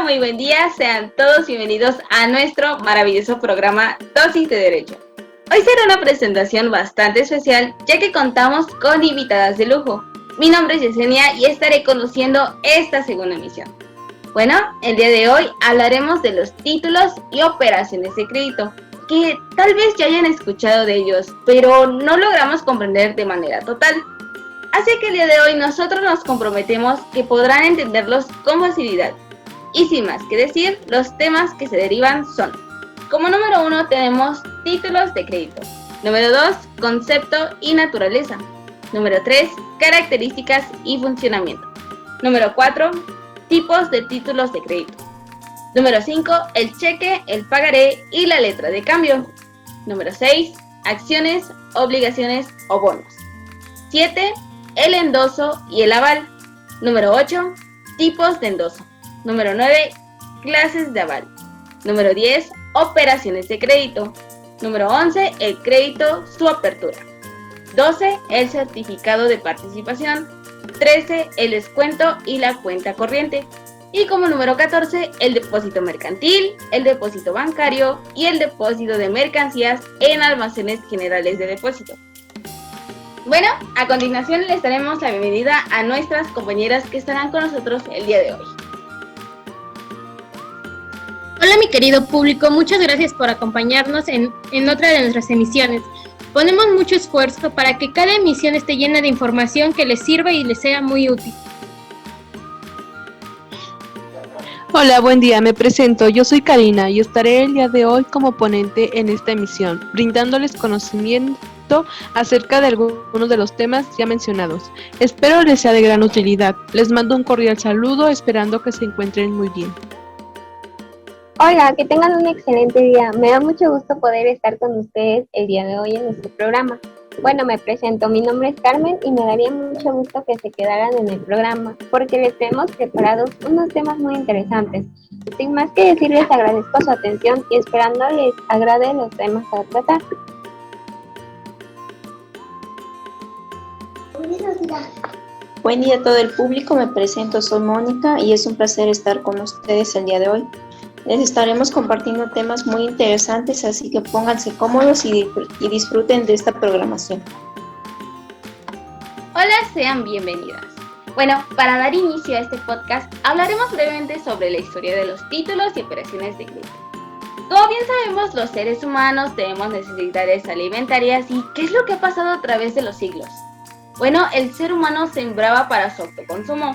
muy buen día, sean todos bienvenidos a nuestro maravilloso programa Dosis de Derecho. Hoy será una presentación bastante especial ya que contamos con invitadas de lujo. Mi nombre es Yesenia y estaré conduciendo esta segunda emisión. Bueno, el día de hoy hablaremos de los títulos y operaciones de crédito, que tal vez ya hayan escuchado de ellos, pero no logramos comprender de manera total. Así que el día de hoy nosotros nos comprometemos que podrán entenderlos con facilidad. Y sin más que decir, los temas que se derivan son: como número 1 tenemos títulos de crédito. Número 2, concepto y naturaleza. Número 3, características y funcionamiento. Número 4, tipos de títulos de crédito. Número 5, el cheque, el pagaré y la letra de cambio. Número 6, acciones, obligaciones o bonos. 7, el endoso y el aval. Número 8, tipos de endoso. Número 9, clases de aval. Número 10, operaciones de crédito. Número 11, el crédito, su apertura. 12, el certificado de participación. 13, el descuento y la cuenta corriente. Y como número 14, el depósito mercantil, el depósito bancario y el depósito de mercancías en almacenes generales de depósito. Bueno, a continuación les daremos la bienvenida a nuestras compañeras que estarán con nosotros el día de hoy. Hola mi querido público, muchas gracias por acompañarnos en otra de nuestras emisiones. Ponemos mucho esfuerzo para que cada emisión esté llena de información que les sirva y les sea muy útil. Hola, buen día, me presento, yo soy Karina y estaré el día de hoy como ponente en esta emisión, brindándoles conocimiento acerca de algunos de los temas ya mencionados. Espero les sea de gran utilidad. Les mando un cordial saludo, esperando que se encuentren muy bien. Hola, que tengan un excelente día. Me da mucho gusto poder estar con ustedes el día de hoy en nuestro programa. Bueno, me presento, mi nombre es Carmen y me daría mucho gusto que se quedaran en el programa porque les tenemos preparados unos temas muy interesantes. Sin más que decir, les agradezco su atención y esperando les agrade los temas a tratar. Buen día a todo el público, me presento, soy Mónica y es un placer estar con ustedes el día de hoy. Les estaremos compartiendo temas muy interesantes, así que pónganse cómodos y disfruten de esta programación. Hola, sean bienvenidas. Bueno, para dar inicio a este podcast, hablaremos brevemente sobre la historia de los títulos y operaciones de crédito. Como bien sabemos, los seres humanos tenemos necesidades alimentarias y ¿qué es lo que ha pasado a través de los siglos? Bueno, el ser humano sembraba para su autoconsumo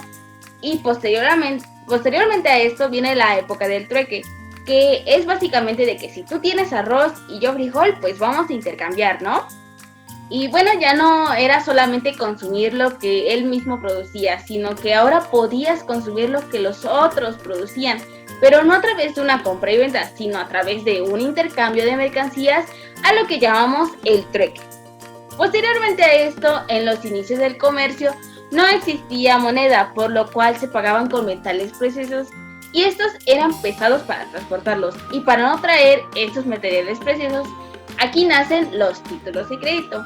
y posteriormente a esto viene la época del trueque, que es básicamente de que si tú tienes arroz y yo frijol, pues vamos a intercambiar, ¿no? Y bueno, ya no era solamente consumir lo que él mismo producía, sino que ahora podías consumir lo que los otros producían, pero no a través de una compra y venta, sino a través de un intercambio de mercancías, a lo que llamamos el trueque. Posteriormente a esto, en los inicios del comercio, no existía moneda, por lo cual se pagaban con metales preciosos y estos eran pesados para transportarlos. Y para no traer estos materiales preciosos, aquí nacen los títulos de crédito.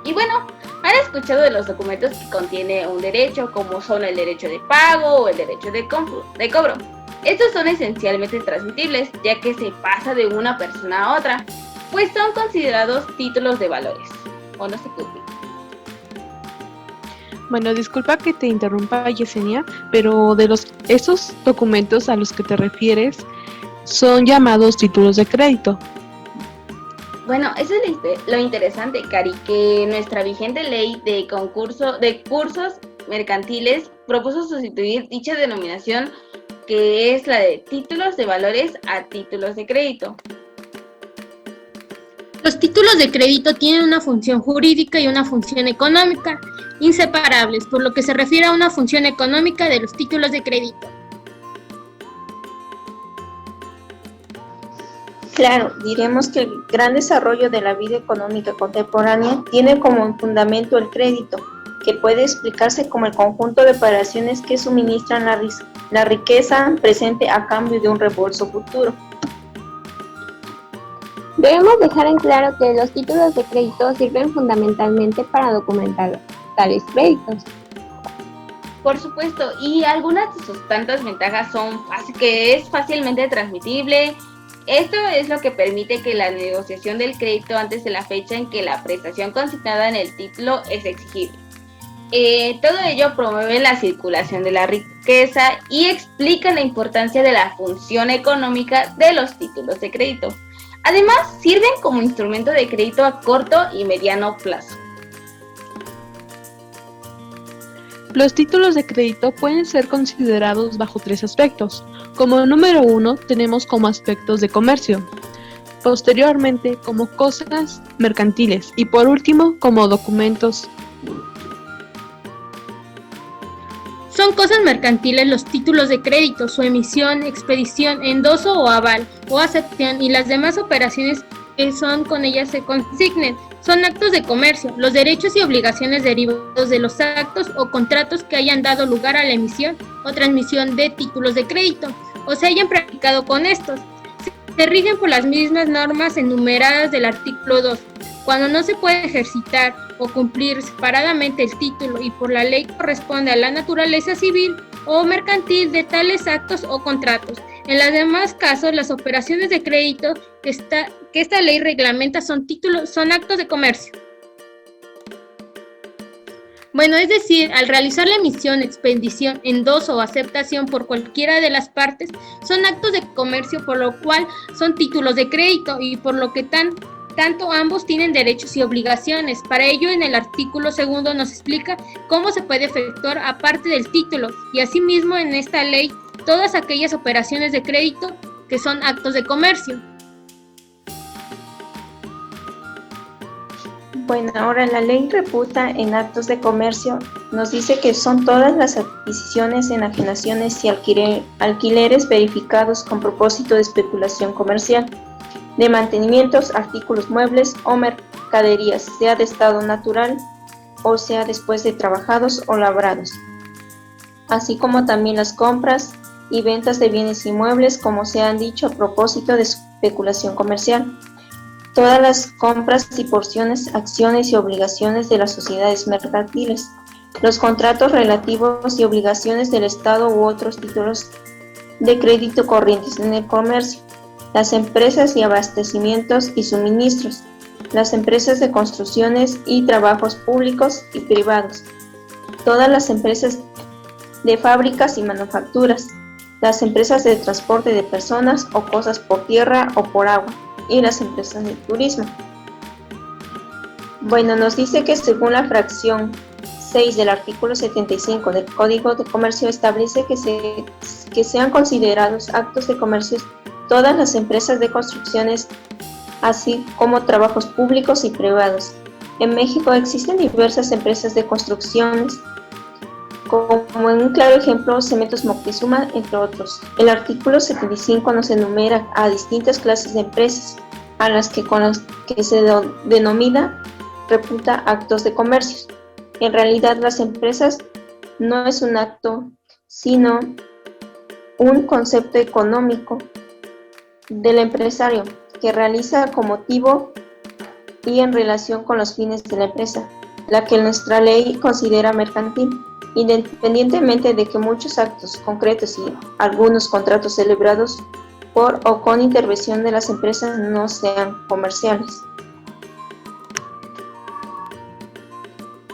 Y bueno, han escuchado de los documentos que contiene un derecho, como son el derecho de pago o el derecho de cobro. Estos son esencialmente transmitibles, ya que se pasa de una persona a otra, pues son considerados títulos de valores. ¿O no sé qué opinas? Bueno, disculpa que te interrumpa, Yesenia, pero esos documentos a los que te refieres son llamados títulos de crédito. Bueno, eso es lo interesante, Cari, que nuestra vigente ley de cursos mercantiles propuso sustituir dicha denominación, que es la de títulos de valores, a títulos de crédito. Los títulos de crédito tienen una función jurídica y una función económica inseparables, por lo que se refiere a una función económica de los títulos de crédito. Claro, diremos que el gran desarrollo de la vida económica contemporánea tiene como fundamento el crédito, que puede explicarse como el conjunto de operaciones que suministran la riqueza presente a cambio de un reembolso futuro. Debemos dejar en claro que los títulos de crédito sirven fundamentalmente para documentar tales créditos. Por supuesto, y algunas de sus tantas ventajas son que es fácilmente transmitible. Esto es lo que permite que la negociación del crédito antes de la fecha en que la prestación consignada en el título es exigible. Todo ello promueve la circulación de la riqueza y explica la importancia de la función económica de los títulos de crédito. Además, sirven como instrumento de crédito a corto y mediano plazo. Los títulos de crédito pueden ser considerados bajo 3 aspectos. Como número 1 tenemos como aspectos de comercio, posteriormente como cosas mercantiles y por último como documentos. Son cosas mercantiles los títulos de crédito, su emisión, expedición, endoso o aval o aceptación y las demás operaciones que son con ellas se consignen. Son actos de comercio, los derechos y obligaciones derivados de los actos o contratos que hayan dado lugar a la emisión o transmisión de títulos de crédito o se hayan practicado con estos. Se rigen por las mismas normas enumeradas del artículo 2. Cuando no se puede ejercitar o cumplir separadamente el título y por la ley corresponde a la naturaleza civil o mercantil de tales actos o contratos. En los demás casos, las operaciones de crédito que esta ley reglamenta son actos de comercio. Bueno, es decir, al realizar la emisión, expedición, endoso o aceptación por cualquiera de las partes, son actos de comercio, por lo cual son títulos de crédito y por lo que tanto ambos tienen derechos y obligaciones. Para ello, en el artículo 2 nos explica cómo se puede efectuar aparte del título y asimismo en esta ley todas aquellas operaciones de crédito que son actos de comercio. Bueno, ahora la ley reputa en actos de comercio nos dice que son todas las adquisiciones, enajenaciones y alquileres verificados con propósito de especulación comercial, de mantenimientos, artículos muebles o mercaderías, sea de estado natural o sea después de trabajados o labrados, así como también las compras y ventas de bienes inmuebles, como se han dicho a propósito de especulación comercial. Todas las compras y porciones, acciones y obligaciones de las sociedades mercantiles, los contratos relativos y obligaciones del Estado u otros títulos de crédito corrientes en el comercio, las empresas y abastecimientos y suministros, las empresas de construcciones y trabajos públicos y privados, todas las empresas de fábricas y manufacturas, las empresas de transporte de personas o cosas por tierra o por agua, y las empresas de turismo. Bueno, nos dice que según la fracción 6 del artículo 75 del Código de Comercio establece que sean considerados actos de comercio todas las empresas de construcciones, así como trabajos públicos y privados. En México existen diversas empresas de construcciones, como en un claro ejemplo Cementos Moctezuma, entre otros. El artículo 75 nos enumera a distintas clases de empresas, a las que con las que se denomina reputa actos de comercio. En realidad las empresas no es un acto, sino un concepto económico del empresario que realiza con motivo y en relación con los fines de la empresa, la que nuestra ley considera mercantil. Independientemente de que muchos actos concretos y algunos contratos celebrados por o con intervención de las empresas no sean comerciales.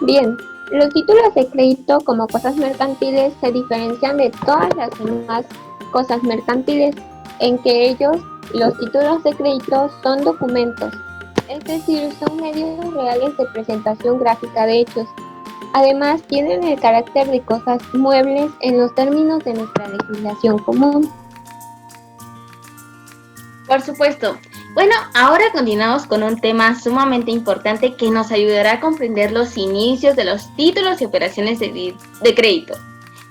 Bien, los títulos de crédito como cosas mercantiles se diferencian de todas las demás cosas mercantiles en que ellos, los títulos de crédito, son documentos, es decir, son medios reales de presentación gráfica de hechos. Además, tienen el carácter de cosas muebles en los términos de nuestra legislación común. Por supuesto. Bueno, ahora continuamos con un tema sumamente importante que nos ayudará a comprender los inicios de los títulos y operaciones de crédito.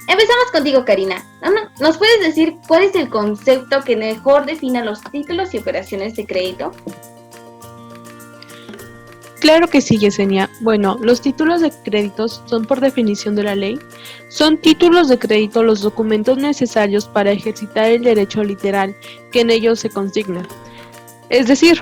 Empezamos contigo, Karina. ¿Nos puedes decir cuál es el concepto que mejor define los títulos y operaciones de crédito? Claro que sí, Yesenia. Bueno, los títulos de crédito son, por definición de la ley, son títulos de crédito los documentos necesarios para ejercitar el derecho literal que en ellos se consigna. Es decir,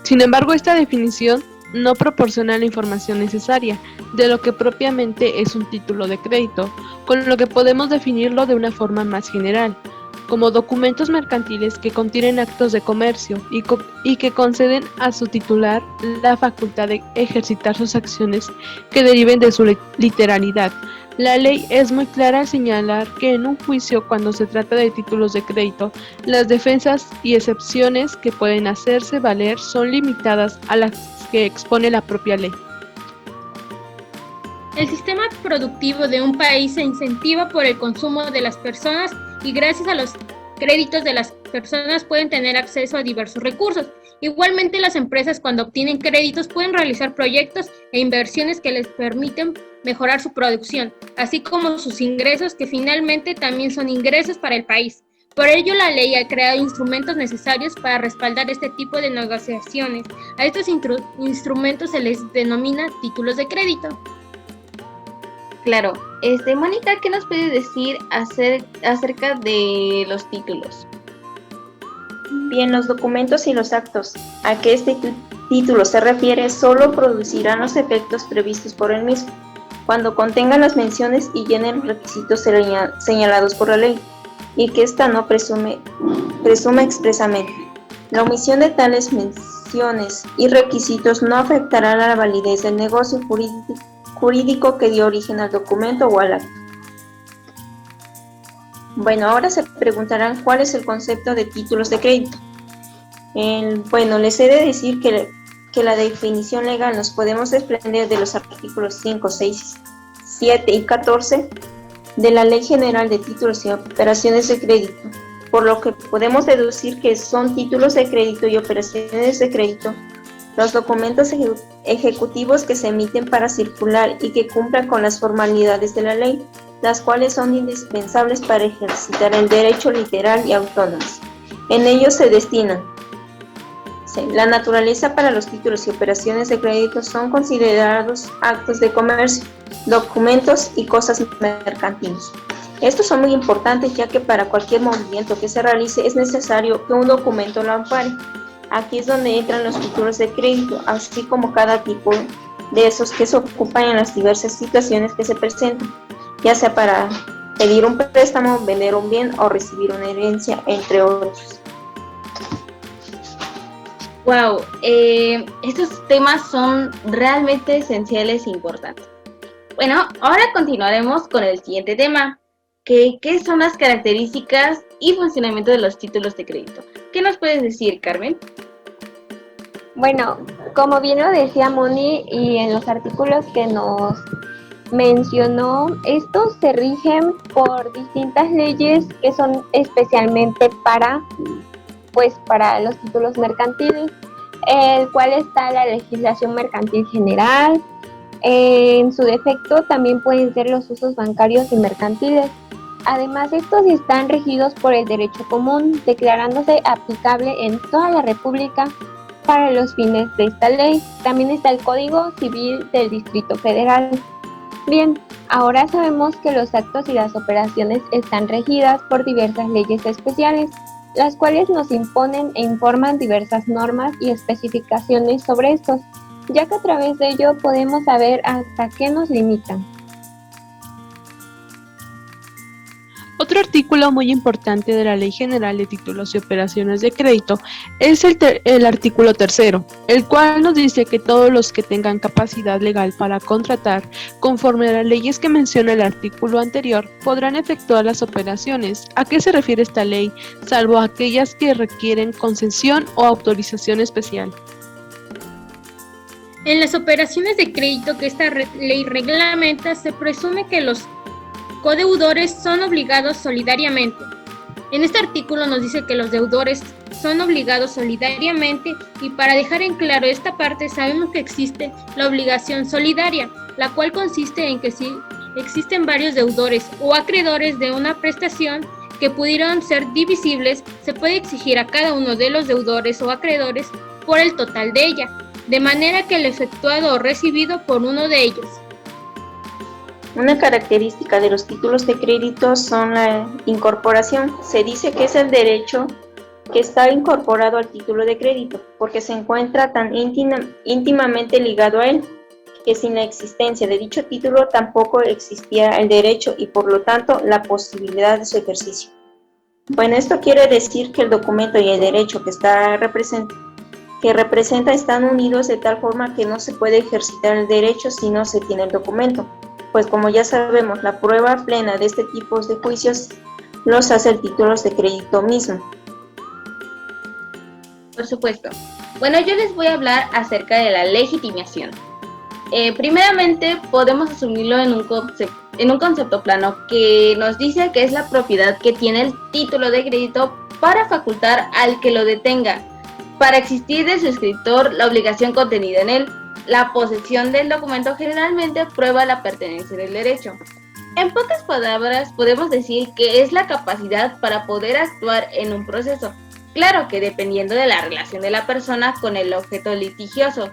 sin embargo, esta definición no proporciona la información necesaria de lo que propiamente es un título de crédito, con lo que podemos definirlo de una forma más general, como documentos mercantiles que contienen actos de comercio y que conceden a su titular la facultad de ejercitar sus acciones que deriven de su literalidad. La ley es muy clara al señalar que en un juicio, cuando se trata de títulos de crédito, las defensas y excepciones que pueden hacerse valer son limitadas a las que expone la propia ley. El sistema productivo de un país se incentiva por el consumo de las personas y gracias a los créditos de las personas pueden tener acceso a diversos recursos. Igualmente, las empresas cuando obtienen créditos pueden realizar proyectos e inversiones que les permiten mejorar su producción, así como sus ingresos, que finalmente también son ingresos para el país. Por ello, la ley ha creado instrumentos necesarios para respaldar este tipo de negociaciones. A estos instrumentos se les denomina títulos de crédito. Claro, Mónica, ¿qué nos puedes decir acerca de los títulos? Bien, los documentos y los actos a que este título se refiere solo producirán los efectos previstos por el mismo, cuando contengan las menciones y llenen los requisitos señalados por la ley, y que ésta no presume expresamente. La omisión de tales menciones y requisitos no afectará a la validez del negocio jurídico que dio origen al documento o al acto. Bueno, ahora se preguntarán cuál es el concepto de títulos de crédito. Les he de decir que la definición legal nos podemos desprender de los artículos 5, 6, 7 y 14 de la Ley General de Títulos y Operaciones de Crédito, por lo que podemos deducir que son títulos de crédito y operaciones de crédito los documentos ejecutivos que se emiten para circular y que cumplan con las formalidades de la ley, las cuales son indispensables para ejercitar el derecho literal y autónomo. En ellos se destinan. La naturaleza para los títulos y operaciones de crédito son considerados actos de comercio, documentos y cosas mercantiles. Estos son muy importantes ya que para cualquier movimiento que se realice es necesario que un documento lo ampare. Aquí es donde entran los títulos de crédito, así como cada tipo de esos que se ocupan en las diversas situaciones que se presentan, ya sea para pedir un préstamo, vender un bien o recibir una herencia, entre otros. Wow, estos temas son realmente esenciales e importantes. Bueno, ahora continuaremos con el siguiente tema, ¿qué son las características y funcionamiento de los títulos de crédito? ¿Qué nos puedes decir, Carmen? Bueno, como bien lo decía Moni y en los artículos que nos mencionó, estos se rigen por distintas leyes que son especialmente para los títulos mercantiles, el cual está la legislación mercantil general. En su defecto también pueden ser los usos bancarios y mercantiles. Además, estos están regidos por el derecho común, declarándose aplicable en toda la República para los fines de esta ley. También está el Código Civil del Distrito Federal. Bien, ahora sabemos que los actos y las operaciones están regidas por diversas leyes especiales, las cuales nos imponen e informan diversas normas y especificaciones sobre estos, ya que a través de ello podemos saber hasta qué nos limitan. Otro artículo muy importante de la Ley General de Títulos y Operaciones de Crédito es el artículo 3, el cual nos dice que todos los que tengan capacidad legal para contratar, conforme a las leyes que menciona el artículo anterior, podrán efectuar las operaciones. ¿A qué se refiere esta ley? Salvo aquellas que requieren concesión o autorización especial. En las operaciones de crédito que esta ley reglamenta, se presume que los codeudores son obligados solidariamente. En este artículo nos dice que los deudores son obligados solidariamente y para dejar en claro esta parte sabemos que existe la obligación solidaria, la cual consiste en que si existen varios deudores o acreedores de una prestación que pudieron ser divisibles, se puede exigir a cada uno de los deudores o acreedores por el total de ella, de manera que el efectuado o recibido por uno de ellos. Una característica de los títulos de crédito son la incorporación. Se dice que es el derecho que está incorporado al título de crédito, porque se encuentra tan íntimamente ligado a él, que sin la existencia de dicho título tampoco existía el derecho y por lo tanto la posibilidad de su ejercicio. Bueno, esto quiere decir que el documento y el derecho que representa están unidos de tal forma que no se puede ejercitar el derecho si no se tiene el documento, pues como ya sabemos, la prueba plena de este tipo de juicios los hace el título de crédito mismo. Por supuesto. Bueno, yo les voy a hablar acerca de la legitimación. Primeramente, podemos asumirlo en un concepto plano que nos dice que es la propiedad que tiene el título de crédito para facultar al que lo detenga, para existir de su escritor la obligación contenida en él. La posesión del documento generalmente prueba la pertenencia del derecho. En pocas palabras, podemos decir que es la capacidad para poder actuar en un proceso. Claro que dependiendo de la relación de la persona con el objeto litigioso.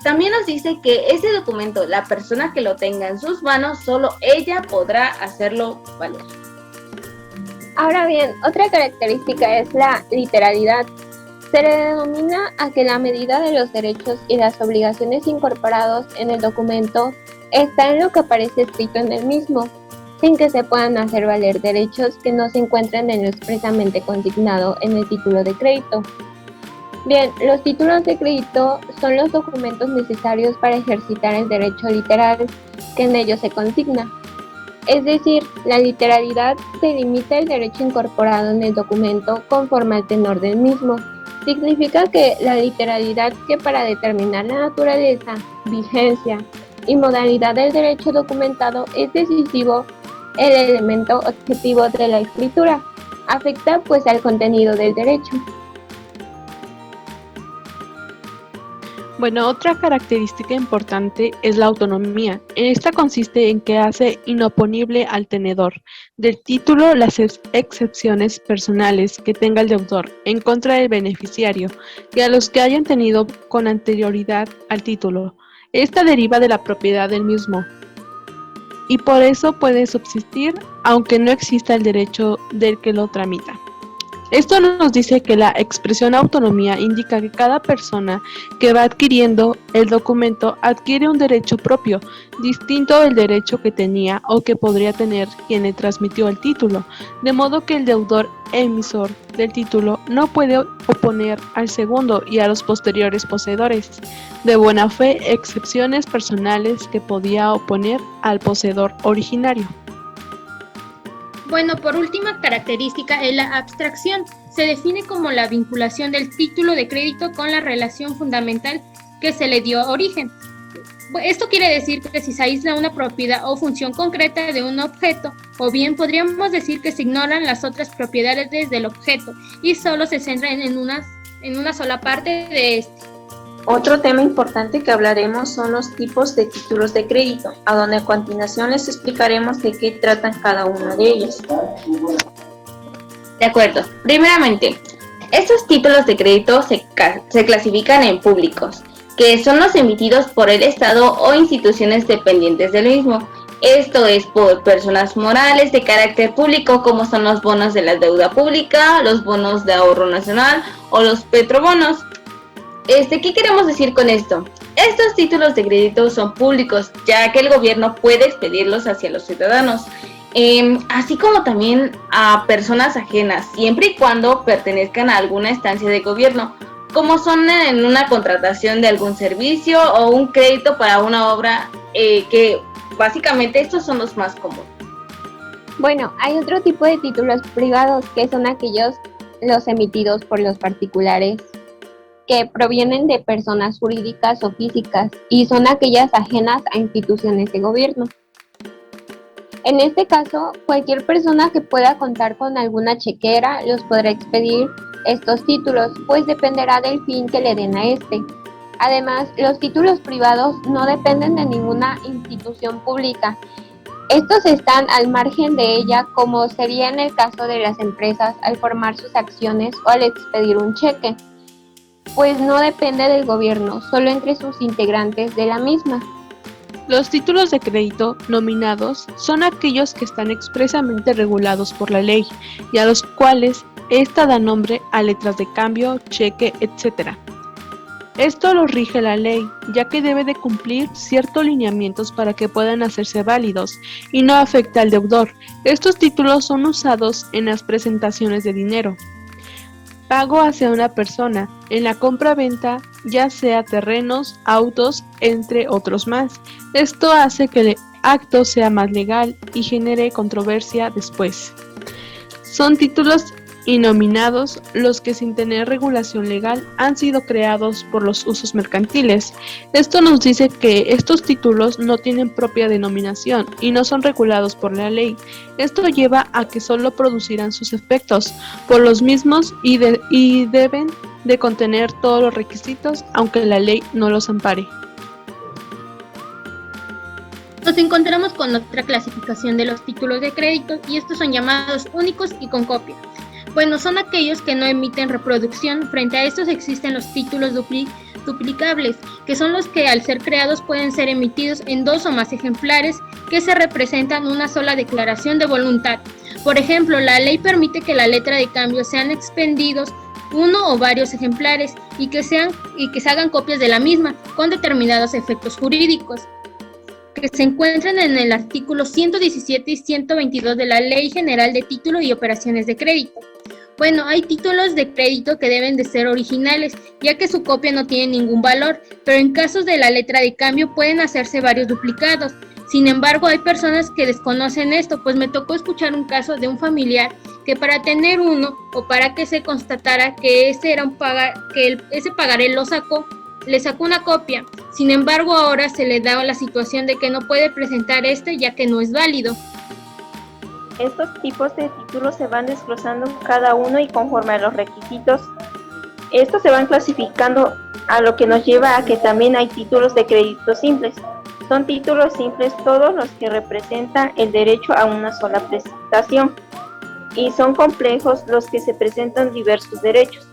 También nos dice que ese documento, la persona que lo tenga en sus manos, solo ella podrá hacerlo valer. Ahora bien, otra característica es la literalidad. Se le denomina a que la medida de los derechos y las obligaciones incorporados en el documento está en lo que aparece escrito en el mismo, sin que se puedan hacer valer derechos que no se encuentren en lo expresamente consignado en el título de crédito. Bien, los títulos de crédito son los documentos necesarios para ejercitar el derecho literal que en ellos se consigna. Es decir, la literalidad delimita el derecho incorporado en el documento conforme al tenor del mismo. Significa que la literalidad que para determinar la naturaleza, vigencia y modalidad del derecho documentado es decisivo el elemento objetivo de la escritura, afecta pues al contenido del derecho. Bueno, otra característica importante es la autonomía. Esta consiste en que hace inoponible al tenedor del título las excepciones personales que tenga el deudor en contra del beneficiario y a los que hayan tenido con anterioridad al título. Esta deriva de la propiedad del mismo y por eso puede subsistir aunque no exista el derecho del que lo tramita. Esto nos dice que la expresión autonomía indica que cada persona que va adquiriendo el documento adquiere un derecho propio, distinto del derecho que tenía o que podría tener quien le transmitió el título, de modo que el deudor emisor del título no puede oponer al segundo y a los posteriores poseedores de buena fe excepciones personales que podía oponer al poseedor originario. Bueno, por última característica es la abstracción. Se define como la vinculación del título de crédito con la relación fundamental que se le dio origen. Esto quiere decir que si se aísla una propiedad o función concreta de un objeto, o bien podríamos decir que se ignoran las otras propiedades del objeto y solo se centran en una sola parte de este. Otro tema importante que hablaremos son los tipos de títulos de crédito, a donde a continuación les explicaremos de qué tratan cada uno de ellos. De acuerdo. Primeramente, estos títulos de crédito se clasifican en públicos, que son los emitidos por el Estado o instituciones dependientes del mismo. Esto es por personas morales de carácter público, como son los bonos de la deuda pública, los bonos de ahorro nacional o los petrobonos. ¿Qué queremos decir con esto? Estos títulos de crédito son públicos, ya que el gobierno puede expedirlos hacia los ciudadanos, así como también a personas ajenas, siempre y cuando pertenezcan a alguna instancia de gobierno, como son en una contratación de algún servicio o un crédito para una obra, que básicamente estos son los más comunes. Bueno, hay otro tipo de títulos privados que son aquellos los emitidos por los particulares, que provienen de personas jurídicas o físicas y son aquellas ajenas a instituciones de gobierno. En este caso, cualquier persona que pueda contar con alguna chequera los podrá expedir estos títulos, pues dependerá del fin que le den a este. Además, los títulos privados no dependen de ninguna institución pública. Estos están al margen de ella, como sería en el caso de las empresas al formar sus acciones o al expedir un cheque, pues no depende del gobierno, solo entre sus integrantes de la misma. Los títulos de crédito nominados son aquellos que están expresamente regulados por la ley y a los cuales Esta da nombre a letras de cambio, cheque, etc. Esto lo rige la ley, ya que debe de cumplir ciertos lineamientos para que puedan hacerse válidos y no afecta al deudor. Estos títulos son usados en las presentaciones de dinero. Pago hacia una persona, en la compra-venta, ya sea terrenos, autos, entre otros más. Esto hace que el acto sea más legal y genere controversia después. Son títulos innominados los que sin tener regulación legal han sido creados por los usos mercantiles. Esto nos dice que estos títulos no tienen propia denominación y no son regulados por la ley. Esto lleva a que solo producirán sus efectos por los mismos y deben de contener todos los requisitos aunque la ley no los ampare. Nos encontramos con otra clasificación de los títulos de crédito y estos son llamados únicos y con copia. Bueno, son aquellos que no emiten reproducción. Frente a estos existen los títulos duplicables, que son los que al ser creados pueden ser emitidos en 2 o más ejemplares que se representan una sola declaración de voluntad. Por ejemplo, la ley permite que la letra de cambio sean expendidos 1 o varios ejemplares y que se hagan copias de la misma con determinados efectos jurídicos que se encuentran en el artículo 117 y 122 de la Ley General de Título y Operaciones de Crédito. Bueno, hay títulos de crédito que deben de ser originales, ya que su copia no tiene ningún valor, pero en casos de la letra de cambio pueden hacerse varios duplicados. Sin embargo, hay personas que desconocen esto, pues me tocó escuchar un caso de un familiar que para tener uno o para que se constatara que ese pagaré le sacó una copia. Sin embargo, ahora se le da la situación de que no puede presentar ya que no es válido. Estos tipos de títulos se van desglosando cada uno y conforme a los requisitos, estos se van clasificando, a lo que nos lleva a que también hay títulos de crédito simples. Son títulos simples todos los que representan el derecho a una sola prestación y son complejos los que se presentan diversos derechos.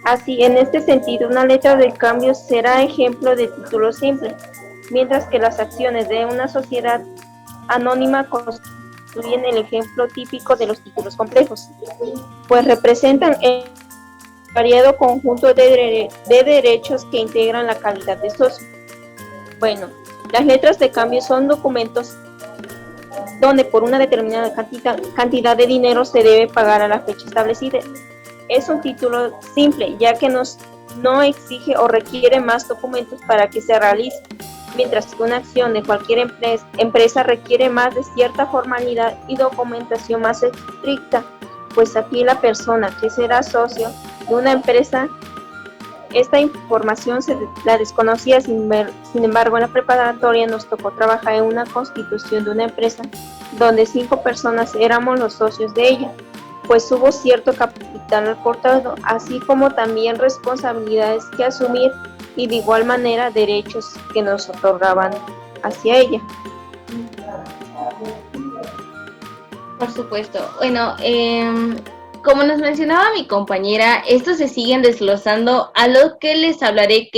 Así, en este sentido, una letra de cambio será ejemplo de título simple, mientras que las acciones de una sociedad anónima constituyen el ejemplo típico de los títulos complejos, pues representan el variado conjunto de derechos que integran la calidad de socio. Bueno, las letras de cambio son documentos donde por una determinada cantidad de dinero se debe pagar a la fecha establecida. Es un título simple, ya que no exige o requiere más documentos para que se realice, mientras que una acción de cualquier empresa requiere más de cierta formalidad y documentación más estricta, pues aquí la persona que será socio de una empresa, esta información la desconocía. Sin embargo, en la preparatoria nos tocó trabajar en una constitución de una empresa donde 5 personas éramos los socios de ella, pues hubo cierto capital aportado, así como también responsabilidades que asumir y de igual manera derechos que nos otorgaban hacia ella. Por supuesto. Bueno, como nos mencionaba mi compañera, estos se siguen desglosando a lo que les hablaré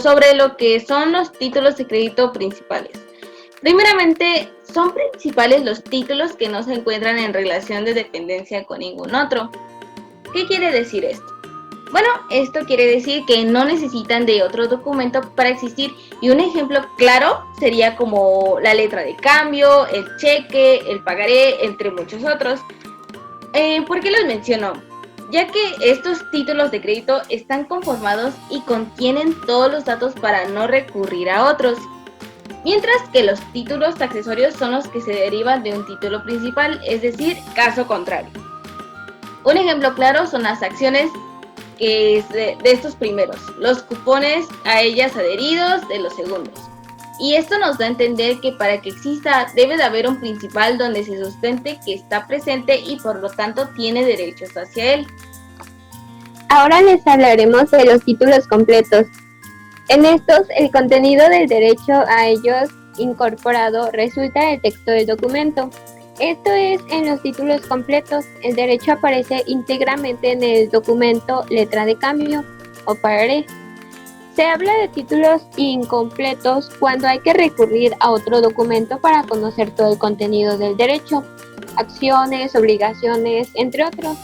sobre lo que son los títulos de crédito principales. Primeramente, son principales los títulos que no se encuentran en relación de dependencia con ningún otro. ¿Qué quiere decir esto? Bueno, esto quiere decir que no necesitan de otro documento para existir, y un ejemplo claro sería como la letra de cambio, el cheque, el pagaré, entre muchos otros. ¿Por qué los menciono? Ya que estos títulos de crédito están conformados y contienen todos los datos para no recurrir a otros, mientras que los títulos accesorios son los que se derivan de un título principal, es decir, caso contrario. Un ejemplo claro son las acciones que es de estos primeros, los cupones a ellas adheridos de los segundos. Y esto nos da a entender que para que exista debe de haber un principal donde se sustente que está presente y por lo tanto tiene derechos hacia él. Ahora les hablaremos de los títulos completos. En estos, el contenido del derecho a ellos incorporado resulta del texto del documento. Esto es, en los títulos completos, el derecho aparece íntegramente en el documento letra de cambio o pagaré. Se habla de títulos incompletos cuando hay que recurrir a otro documento para conocer todo el contenido del derecho, acciones, obligaciones, entre otros.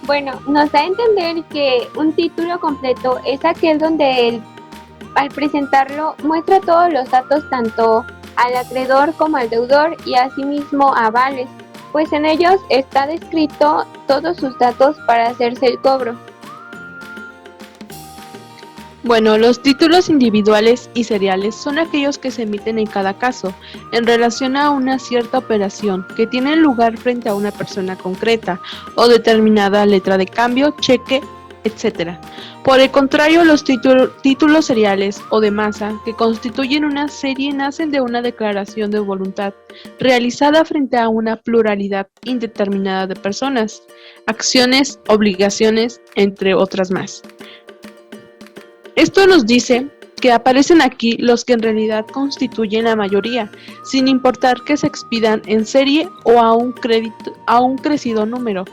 Bueno, nos da a entender que un título completo es aquel donde al presentarlo muestra todos los datos tanto al acreedor como al deudor y asimismo avales, pues en ellos está descrito todos sus datos para hacerse el cobro. Bueno, los títulos individuales y seriales son aquellos que se emiten en cada caso, en relación a una cierta operación, que tienen lugar frente a una persona concreta o determinada letra de cambio, cheque, etc. Por el contrario, los títulos seriales o de masa, que constituyen una serie, nacen de una declaración de voluntad realizada frente a una pluralidad indeterminada de personas, acciones, obligaciones, entre otras más. Esto nos dice que aparecen aquí los que en realidad constituyen la mayoría, sin importar que se expidan en serie o a un crecido número,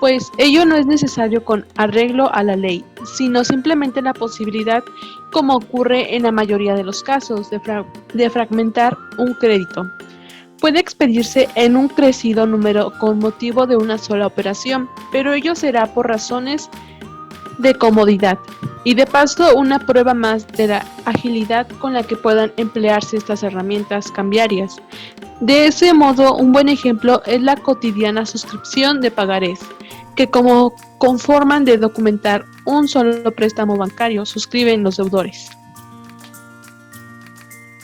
pues ello no es necesario con arreglo a la ley, sino simplemente la posibilidad, como ocurre en la mayoría de los casos, de fragmentar un crédito. Puede expedirse en un crecido número con motivo de una sola operación, pero ello será por razones de comodidad y de paso una prueba más de la agilidad con la que puedan emplearse estas herramientas cambiarias. De ese modo, un buen ejemplo es la cotidiana suscripción de pagarés, que como conforman de documentar un solo préstamo bancario, suscriben los deudores.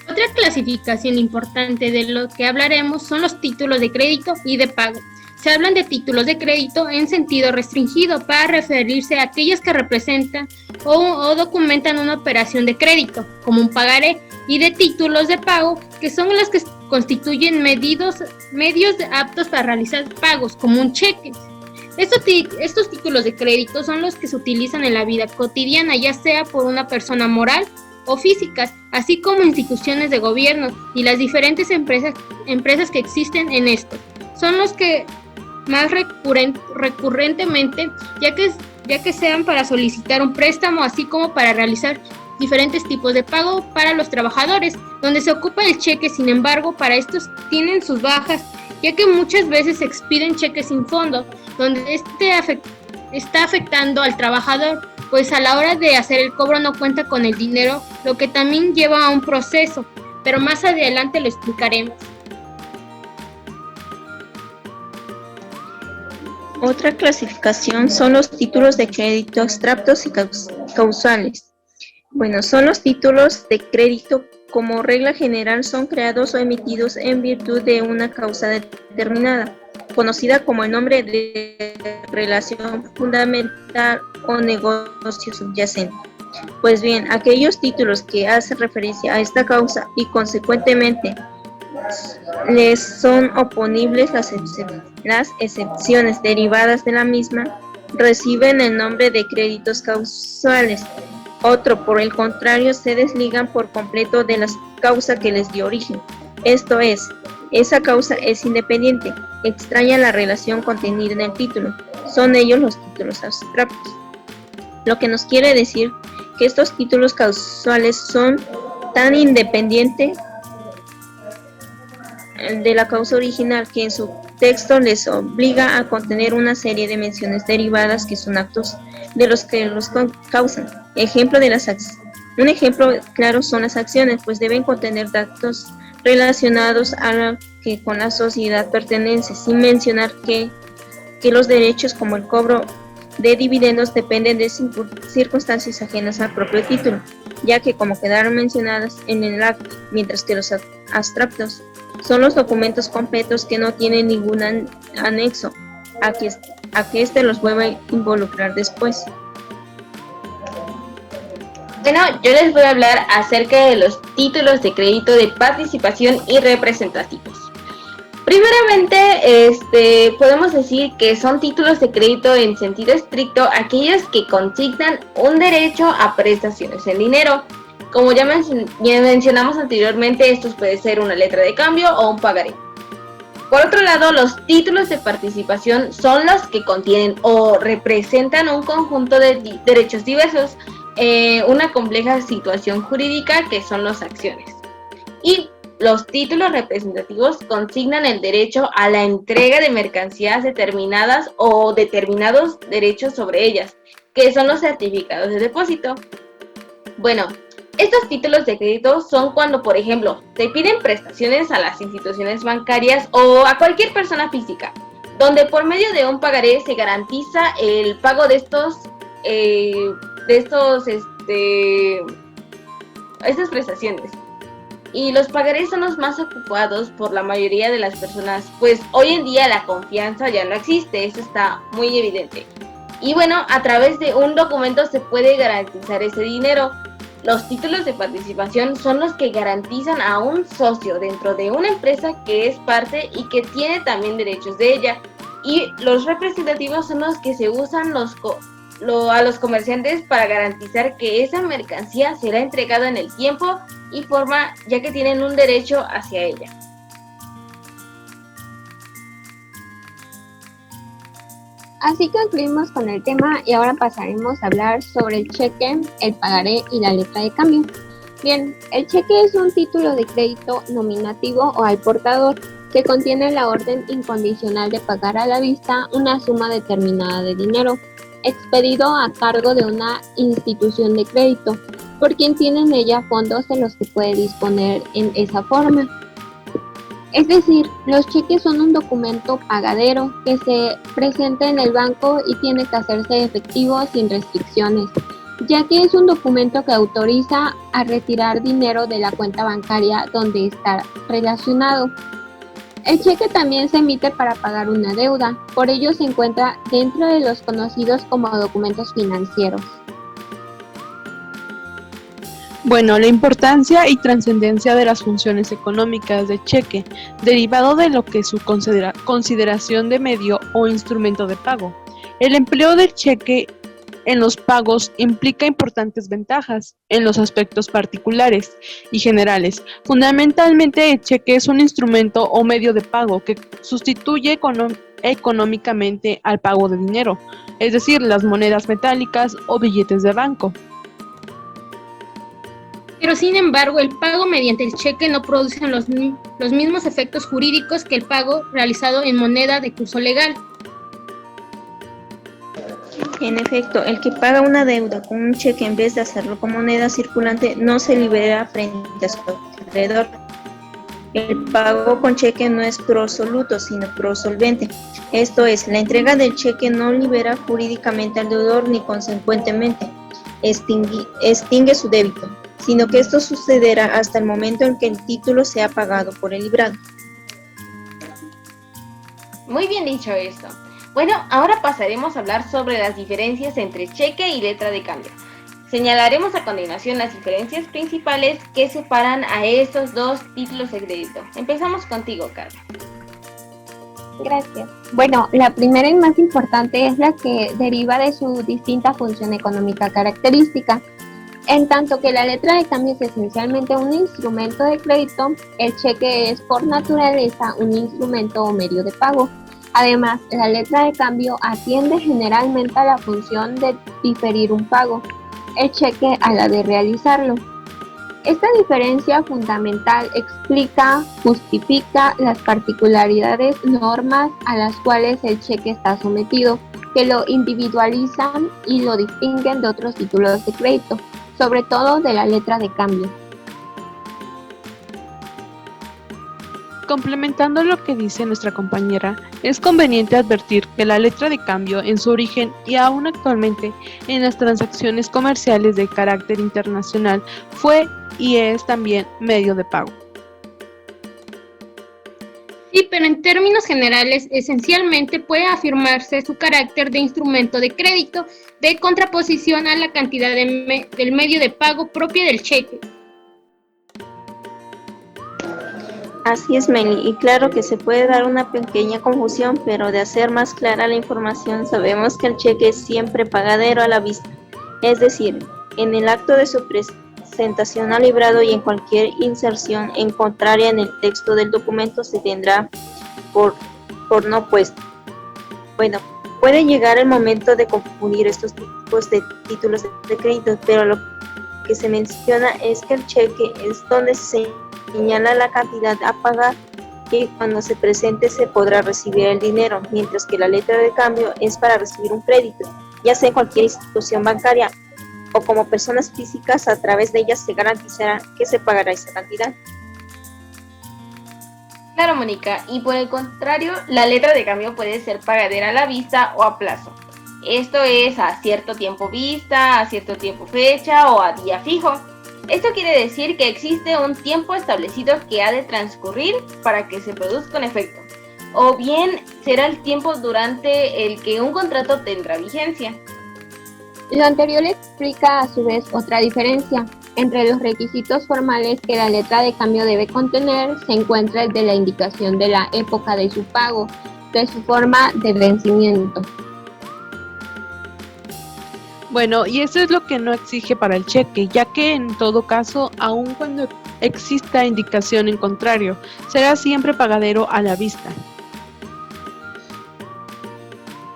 Otra clasificación importante de lo que hablaremos son los títulos de crédito y de pago. Se hablan de títulos de crédito en sentido restringido para referirse a aquellos que representan o documentan una operación de crédito, como un pagaré, y de títulos de pago, que son los que constituyen medios aptos para realizar pagos, como un cheque. Estos títulos de crédito son los que se utilizan en la vida cotidiana, ya sea por una persona moral o físicas, así como instituciones de gobierno y las diferentes empresas que existen en esto. Son los que más recurrentemente, ya que sean para solicitar un préstamo, así como para realizar diferentes tipos de pago para los trabajadores, donde se ocupa el cheque. Sin embargo, para estos tienen sus bajas, ya que muchas veces se expiden cheques sin fondo, donde está afectando al trabajador, pues a la hora de hacer el cobro no cuenta con el dinero, lo que también lleva a un proceso, pero más adelante lo explicaremos. Otra clasificación son los títulos de crédito abstractos y causales. Bueno, son los títulos de crédito como regla general son creados o emitidos en virtud de una causa determinada, conocida como el nombre de relación fundamental o negocio subyacente. Pues bien, aquellos títulos que hacen referencia a esta causa y consecuentemente les son oponibles las excepciones derivadas de la misma, reciben el nombre de créditos causales. Otro, por el contrario, se desligan por completo de la causa que les dio origen. Esto es, esa causa es independiente, extraña la relación contenida en el título. Son ellos los títulos abstractos. Lo que nos quiere decir que estos títulos causales son tan independientes de la causa original que en su texto les obliga a contener una serie de menciones derivadas que son actos de los que los causan. Un ejemplo claro son las acciones, pues deben contener datos relacionados a la que con la sociedad pertenece, sin mencionar que los derechos como el cobro de dividendos dependen de circunstancias ajenas al propio título, ya que como quedaron mencionadas en el acto, mientras que los abstractos son los documentos completos que no tienen ningún anexo a que éste los vuelva a involucrar después. Bueno, yo les voy a hablar acerca de los títulos de crédito de participación y representativos. Primeramente, podemos decir que son títulos de crédito en sentido estricto aquellos que consignan un derecho a prestaciones en dinero. Como ya mencionamos anteriormente, estos puede ser una letra de cambio o un pagaré. Por otro lado, los títulos de participación son los que contienen o representan un conjunto de derechos diversos, una compleja situación jurídica que son las acciones. Y los títulos representativos consignan el derecho a la entrega de mercancías determinadas o determinados derechos sobre ellas, que son los certificados de depósito. Bueno, estos títulos de crédito son cuando, por ejemplo, se piden prestaciones a las instituciones bancarias o a cualquier persona física, donde por medio de un pagaré se garantiza el pago de estas prestaciones. Y los pagarés son los más ocupados por la mayoría de las personas, pues hoy en día la confianza ya no existe, eso está muy evidente. Y bueno, a través de un documento se puede garantizar ese dinero. Los títulos de participación son los que garantizan a un socio dentro de una empresa que es parte y que tiene también derechos de ella. Y los representativos son los que se usan a los comerciantes para garantizar que esa mercancía será entregada en el tiempo y forma, ya que tienen un derecho hacia ella. Así concluimos con el tema y ahora pasaremos a hablar sobre el cheque, el pagaré y la letra de cambio. Bien, el cheque es un título de crédito nominativo o al portador que contiene la orden incondicional de pagar a la vista una suma determinada de dinero, expedido a cargo de una institución de crédito, por quien tiene en ella fondos de los que puede disponer en esa forma. Es decir, los cheques son un documento pagadero que se presenta en el banco y tiene que hacerse efectivo sin restricciones, ya que es un documento que autoriza a retirar dinero de la cuenta bancaria donde está relacionado. El cheque también se emite para pagar una deuda, por ello se encuentra dentro de los conocidos como documentos financieros. Bueno, la importancia y trascendencia de las funciones económicas de cheque, derivado de lo que es su consideración de medio o instrumento de pago. El empleo del cheque en los pagos implica importantes ventajas en los aspectos particulares y generales. Fundamentalmente, el cheque es un instrumento o medio de pago que sustituye económicamente al pago de dinero, es decir, las monedas metálicas o billetes de banco. Pero sin embargo, el pago mediante el cheque no produce los mismos efectos jurídicos que el pago realizado en moneda de curso legal. En efecto, el que paga una deuda con un cheque en vez de hacerlo con moneda circulante no se libera frente a su acreedor. El pago con cheque no es prosoluto, sino prosolvente. Esto es, la entrega del cheque no libera jurídicamente al deudor ni consecuentemente extingue su débito, sino que esto sucederá hasta el momento en que el título sea pagado por el librado. Muy bien dicho esto. Bueno, ahora pasaremos a hablar sobre las diferencias entre cheque y letra de cambio. Señalaremos a continuación las diferencias principales que separan a estos dos títulos de crédito. Empezamos contigo, Carla. Gracias. Bueno, la primera y más importante es la que deriva de su distinta función económica característica. En tanto que la letra de cambio es esencialmente un instrumento de crédito, el cheque es por naturaleza un instrumento o medio de pago. Además, la letra de cambio atiende generalmente a la función de diferir un pago, el cheque a la de realizarlo. Esta diferencia fundamental explica, justifica las particularidades, normas a las cuales el cheque está sometido, que lo individualizan y lo distinguen de otros títulos de crédito, sobre todo de la letra de cambio. Complementando lo que dice nuestra compañera, es conveniente advertir que la letra de cambio en su origen y aún actualmente en las transacciones comerciales de carácter internacional fue y es también medio de pago. Sí, pero en términos generales, esencialmente puede afirmarse su carácter de instrumento de crédito de contraposición a la cantidad del medio de pago propia del cheque. Así es, Meli, y claro que se puede dar una pequeña confusión, pero de hacer más clara la información, sabemos que el cheque es siempre pagadero a la vista, es decir, en el acto de su presentación al librado y en cualquier inserción en contraria en el texto del documento se tendrá por no puesto. Bueno, puede llegar el momento de confundir estos tipos de títulos de crédito, pero lo que se menciona es que el cheque es donde se señala la cantidad a pagar que cuando se presente se podrá recibir el dinero, mientras que la letra de cambio es para recibir un crédito, ya sea en cualquier institución bancaria o como personas físicas. A través de ellas se garantizará que se pagará esa cantidad. Claro, Mónica, y por el contrario, la letra de cambio puede ser pagadera a la vista o a plazo. Esto es a cierto tiempo vista, a cierto tiempo fecha o a día fijo. Esto quiere decir que existe un tiempo establecido que ha de transcurrir para que se produzca un efecto, o bien será el tiempo durante el que un contrato tendrá vigencia. Lo anterior explica a su vez otra diferencia. Entre los requisitos formales que la letra de cambio debe contener se encuentra el de la indicación de la época de su pago, de su forma de vencimiento. Bueno, y eso es lo que no exige para el cheque, ya que en todo caso, aun cuando exista indicación en contrario, será siempre pagadero a la vista.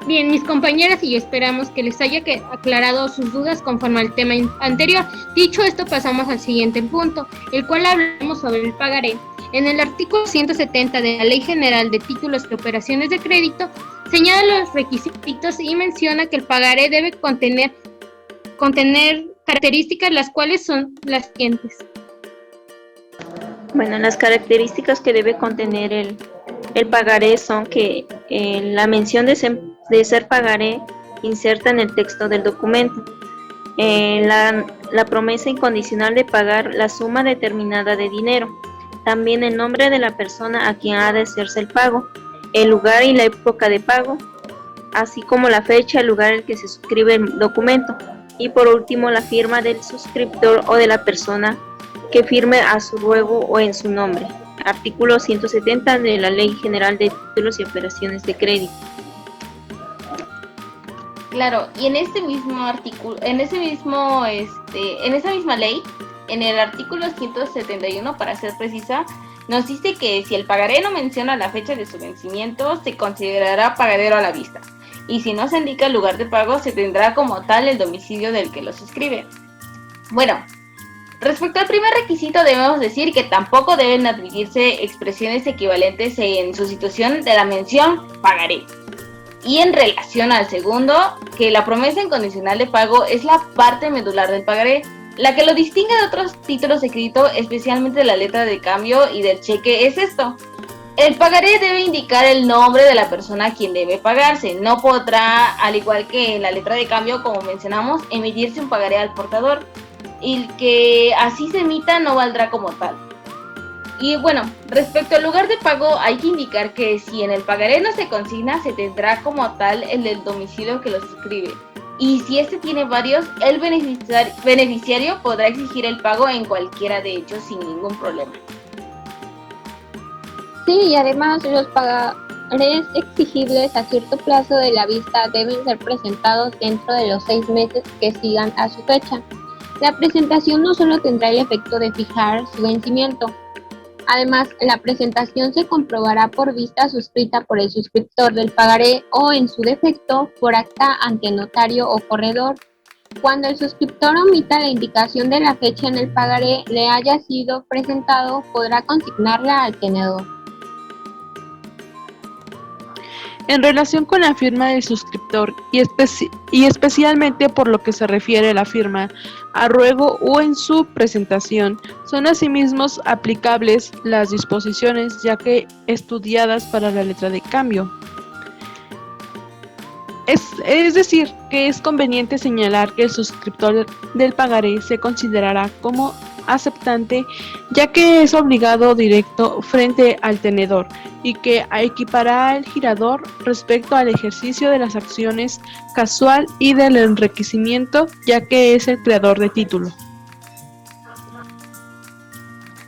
Bien, mis compañeras y yo esperamos que les haya aclarado sus dudas conforme al tema anterior. Dicho esto, pasamos al siguiente punto, el cual hablamos sobre el pagaré. En el artículo 170 de la Ley General de Títulos y Operaciones de Crédito, señala los requisitos y menciona que el pagaré debe contener características, las cuales son las siguientes. Bueno, las características que debe contener el pagaré son que la mención de ser pagaré inserta en el texto del documento, la promesa incondicional de pagar la suma determinada de dinero, también el nombre de la persona a quien ha de hacerse el pago, el lugar y la época de pago, así como la fecha y el lugar en el que se suscribe el documento, y por último la firma del suscriptor o de la persona que firme a su ruego o en su nombre. Artículo 170 de la Ley General de Títulos y Operaciones de Crédito. Claro, y en este mismo artículo, en esa misma ley, en el artículo 171, para ser precisa, nos dice que si el pagaré no menciona la fecha de su vencimiento, se considerará pagadero a la vista. Y si no se indica el lugar de pago, se tendrá como tal el domicilio del que lo suscribe. Bueno, respecto al primer requisito, debemos decir que tampoco deben admitirse expresiones equivalentes en sustitución de la mención pagaré. Y en relación al segundo, que la promesa incondicional de pago es la parte medular del pagaré, la que lo distingue de otros títulos de crédito, especialmente de la letra de cambio y del cheque, es esto. El pagaré debe indicar el nombre de la persona a quien debe pagarse. No podrá, al igual que en la letra de cambio, como mencionamos, emitirse un pagaré al portador. Y el que así se emita no valdrá como tal. Y bueno, respecto al lugar de pago, hay que indicar que si en el pagaré no se consigna, se tendrá como tal el del domicilio que lo suscribe. Y si este tiene varios, el beneficiario podrá exigir el pago en cualquiera de ellos sin ningún problema. Sí, y además los pagarés exigibles a cierto plazo de la vista deben ser presentados dentro de los 6 meses que sigan a su fecha. La presentación no solo tendrá el efecto de fijar su vencimiento. Además, la presentación se comprobará por vista suscrita por el suscriptor del pagaré o, en su defecto, por acta ante notario o corredor. Cuando el suscriptor omita la indicación de la fecha en el pagaré le haya sido presentado, podrá consignarla al tenedor. En relación con la firma del suscriptor y especialmente por lo que se refiere a la firma a ruego o en su presentación, son asimismo aplicables las disposiciones ya que estudiadas para la letra de cambio. Es decir, que es conveniente señalar que el suscriptor del pagaré se considerará como aceptante, ya que es obligado directo frente al tenedor y que equipará al girador respecto al ejercicio de las acciones casual y del enriquecimiento, ya que es el creador de título.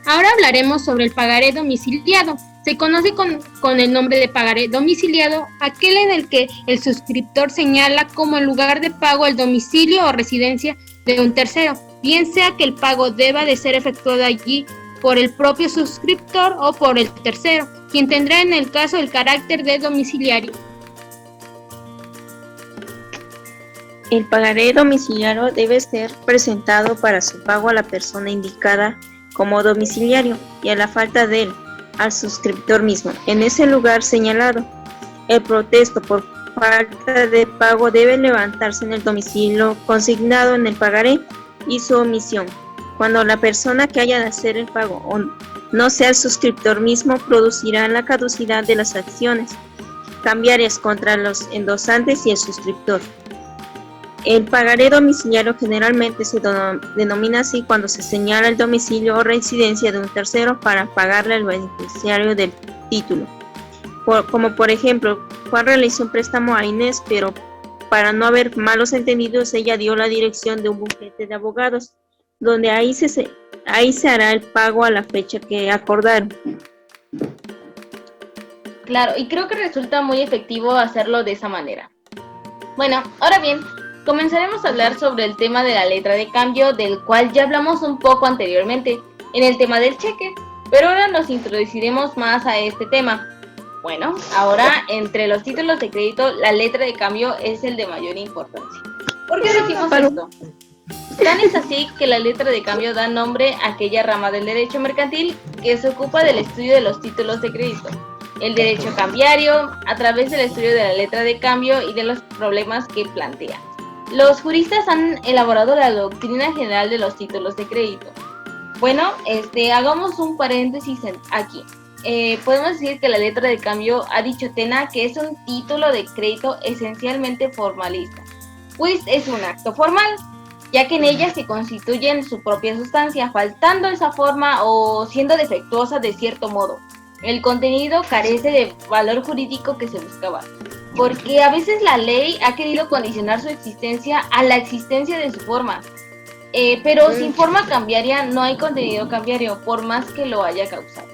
Ahora hablaremos sobre el pagaré domiciliado. Se conoce con el nombre de pagaré domiciliado aquel en el que el suscriptor señala como el lugar de pago el domicilio o residencia de un tercero, bien sea que el pago deba de ser efectuado allí por el propio suscriptor o por el tercero, quien tendrá en el caso el carácter de domiciliario. El pagaré domiciliario debe ser presentado para su pago a la persona indicada como domiciliario, y a la falta de él, al suscriptor mismo, en ese lugar señalado. El protesto por falta de pago debe levantarse en el domicilio consignado en el pagaré y su omisión. Cuando la persona que haya de hacer el pago o no sea el suscriptor mismo, producirá la caducidad de las acciones cambiarias contra los endosantes y el suscriptor. El pagaré domiciliario generalmente se denomina así cuando se señala el domicilio o residencia de un tercero para pagarle al beneficiario del título. Como por ejemplo, Juan realizó un préstamo a Inés, pero para no haber malos entendidos, ella dio la dirección de un bufete de abogados, donde ahí se hará el pago a la fecha que acordaron. Claro, y creo que resulta muy efectivo hacerlo de esa manera. Bueno, ahora bien, comenzaremos a hablar sobre el tema de la letra de cambio, del cual ya hablamos un poco anteriormente en el tema del cheque, pero ahora nos introduciremos más a este tema. Bueno, ahora entre los títulos de crédito, la letra de cambio es el de mayor importancia. ¿Por qué decimos esto? Tan es así que la letra de cambio da nombre a aquella rama del derecho mercantil que se ocupa del estudio de los títulos de crédito, el derecho cambiario, a través del estudio de la letra de cambio y de los problemas que plantea. Los juristas han elaborado la doctrina general de los títulos de crédito. Bueno, hagamos un paréntesis aquí. Podemos decir que la letra de cambio ha dicho Tena que es un título de crédito esencialmente formalista, pues es un acto formal, ya que en ella se constituye en su propia sustancia, faltando esa forma o siendo defectuosa de cierto modo. El contenido carece de valor jurídico que se buscaba, porque a veces la ley ha querido condicionar su existencia a la existencia de su forma, pero sin forma cambiaria no hay contenido cambiario, por más que lo haya causado.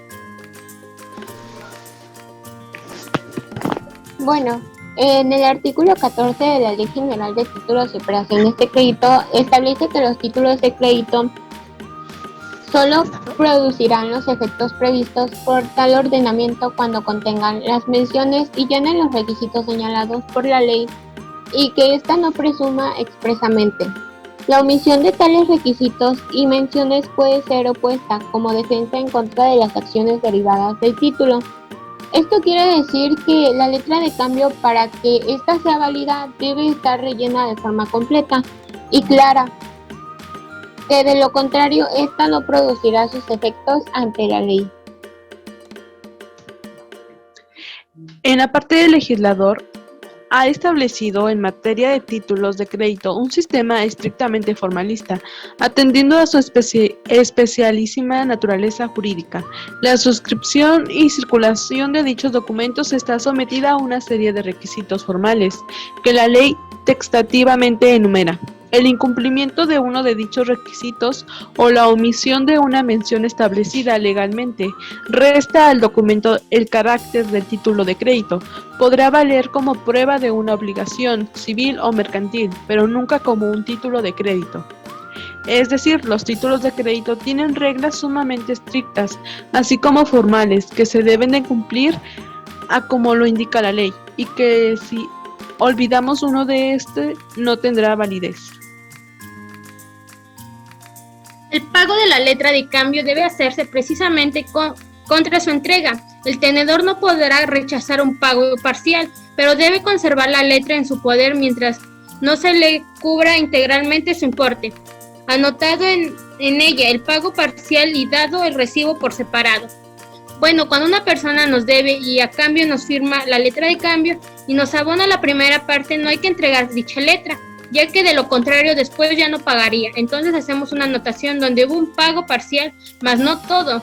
Bueno, en el artículo 14 de la Ley General de Títulos y Operaciones de Crédito establece que los títulos de crédito solo producirán los efectos previstos por tal ordenamiento cuando contengan las menciones y llenen los requisitos señalados por la ley y que ésta no presuma expresamente. La omisión de tales requisitos y menciones puede ser opuesta como defensa en contra de las acciones derivadas del título. Esto quiere decir que la letra de cambio, para que ésta sea válida, debe estar rellena de forma completa y clara, que de lo contrario, ésta no producirá sus efectos ante la ley. En la parte del legislador, ha establecido en materia de títulos de crédito un sistema estrictamente formalista, atendiendo a su especialísima naturaleza jurídica. La suscripción y circulación de dichos documentos está sometida a una serie de requisitos formales que la ley textativamente enumera. El incumplimiento de uno de dichos requisitos o la omisión de una mención establecida legalmente resta al documento el carácter del título de crédito. Podrá valer como prueba de una obligación civil o mercantil, pero nunca como un título de crédito. Es decir, los títulos de crédito tienen reglas sumamente estrictas, así como formales, que se deben de cumplir a como lo indica la ley, y que si olvidamos uno de no tendrá validez. El pago de la letra de cambio debe hacerse precisamente contra su entrega. El tenedor no podrá rechazar un pago parcial, pero debe conservar la letra en su poder mientras no se le cubra integralmente su importe. Anotado en ella el pago parcial y dado el recibo por separado. Bueno, cuando una persona nos debe y a cambio nos firma la letra de cambio y nos abona la primera parte, no hay que entregar dicha letra, ya que de lo contrario después ya no pagaría. Entonces hacemos una anotación donde hubo un pago parcial, mas no todo.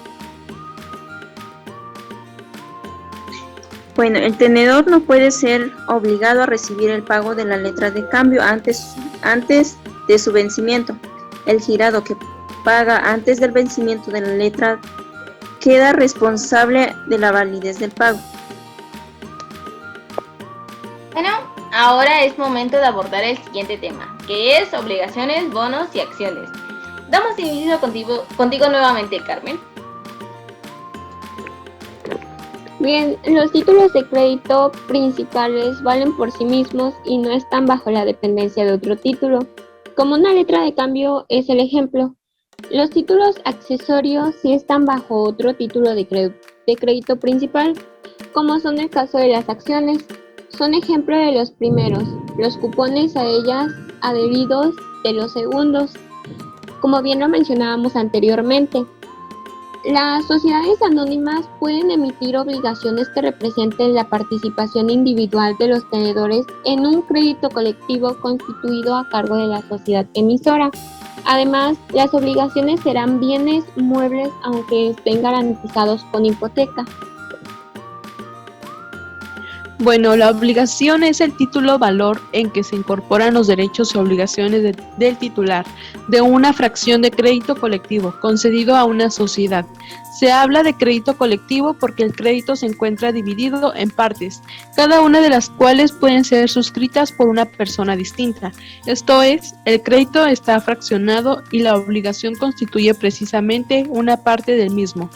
Bueno, el tenedor no puede ser obligado a recibir el pago de la letra de cambio antes de su vencimiento. El girado que paga antes del vencimiento de la letra queda responsable de la validez del pago. Bueno, ahora es momento de abordar el siguiente tema, que es obligaciones, bonos y acciones. Damos inicio contigo nuevamente, Carmen. Bien, los títulos de crédito principales valen por sí mismos y no están bajo la dependencia de otro título. Como una letra de cambio es el ejemplo. Los títulos accesorios sí están bajo otro título de crédito principal, como son el caso de las acciones. Son ejemplo de los primeros, los cupones a ellas adheridos de los segundos, como bien lo mencionábamos anteriormente. Las sociedades anónimas pueden emitir obligaciones que representen la participación individual de los tenedores en un crédito colectivo constituido a cargo de la sociedad emisora. Además, las obligaciones serán bienes muebles aunque estén garantizados con hipoteca. Bueno, la obligación es el título valor en que se incorporan los derechos y obligaciones del titular de una fracción de crédito colectivo concedido a una sociedad. Se habla de crédito colectivo porque el crédito se encuentra dividido en partes, cada una de las cuales pueden ser suscritas por una persona distinta. Esto es, el crédito está fraccionado y la obligación constituye precisamente una parte del mismo,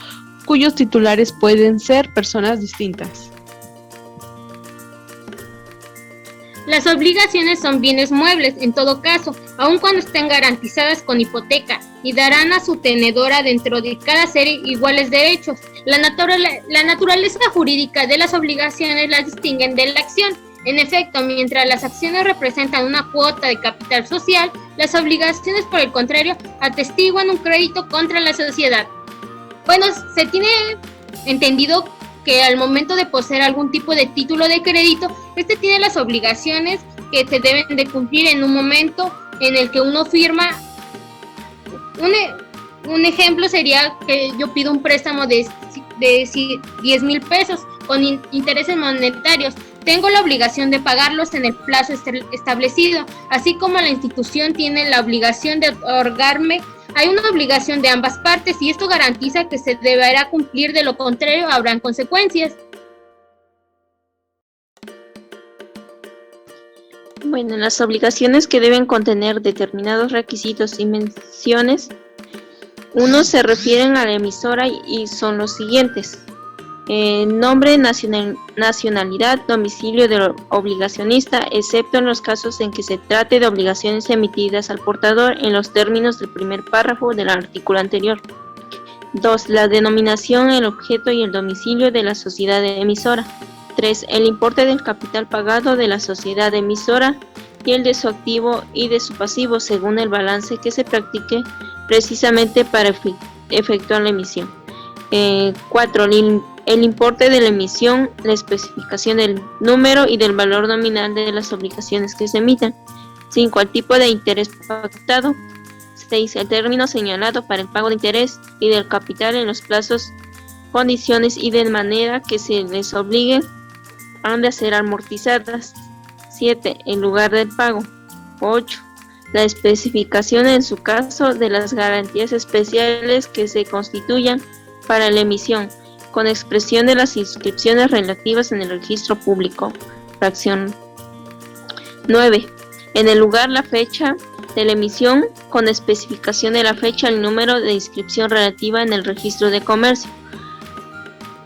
cuyos titulares pueden ser personas distintas. Las obligaciones son bienes muebles, en todo caso, aun cuando estén garantizadas con hipoteca, y darán a su tenedora dentro de cada serie iguales derechos. La naturaleza jurídica de las obligaciones las distinguen de la acción. En efecto, mientras las acciones representan una cuota de capital social, las obligaciones, por el contrario, atestiguan un crédito contra la sociedad. Bueno, se tiene entendido que al momento de poseer algún tipo de título de crédito, este tiene las obligaciones que se deben de cumplir en un momento en el que uno firma. Un ejemplo sería que yo pido un préstamo de 10,000 pesos con intereses monetarios. Tengo la obligación de pagarlos en el plazo establecido, así como la institución tiene la obligación de otorgarme. Hay una obligación de ambas partes y esto garantiza que se deberá cumplir, de lo contrario habrán consecuencias. Bueno, las obligaciones que deben contener determinados requisitos y menciones, unos se refieren a la emisora y son los siguientes: nombre, nacionalidad, domicilio del obligacionista, excepto en los casos en que se trate de obligaciones emitidas al portador en los términos del primer párrafo del artículo anterior. 2. La denominación, el objeto y el domicilio de la sociedad emisora. 3. El importe del capital pagado de la sociedad emisora y el de su activo y de su pasivo según el balance que se practique precisamente para efectuar la emisión. 4. El importe de la emisión, la especificación del número y del valor nominal de las obligaciones que se emitan. 5. El tipo de interés pactado. 6. El término señalado para el pago de interés y del capital en los plazos, condiciones y de manera que se les obligue han de ser amortizadas. 7. El lugar del pago. 8. La especificación en su caso de las garantías especiales que se constituyan para la emisión, con expresión de las inscripciones relativas en el registro público. Fracción 9. En el lugar, la fecha de la emisión, con especificación de la fecha, el número de inscripción relativa en el registro de comercio.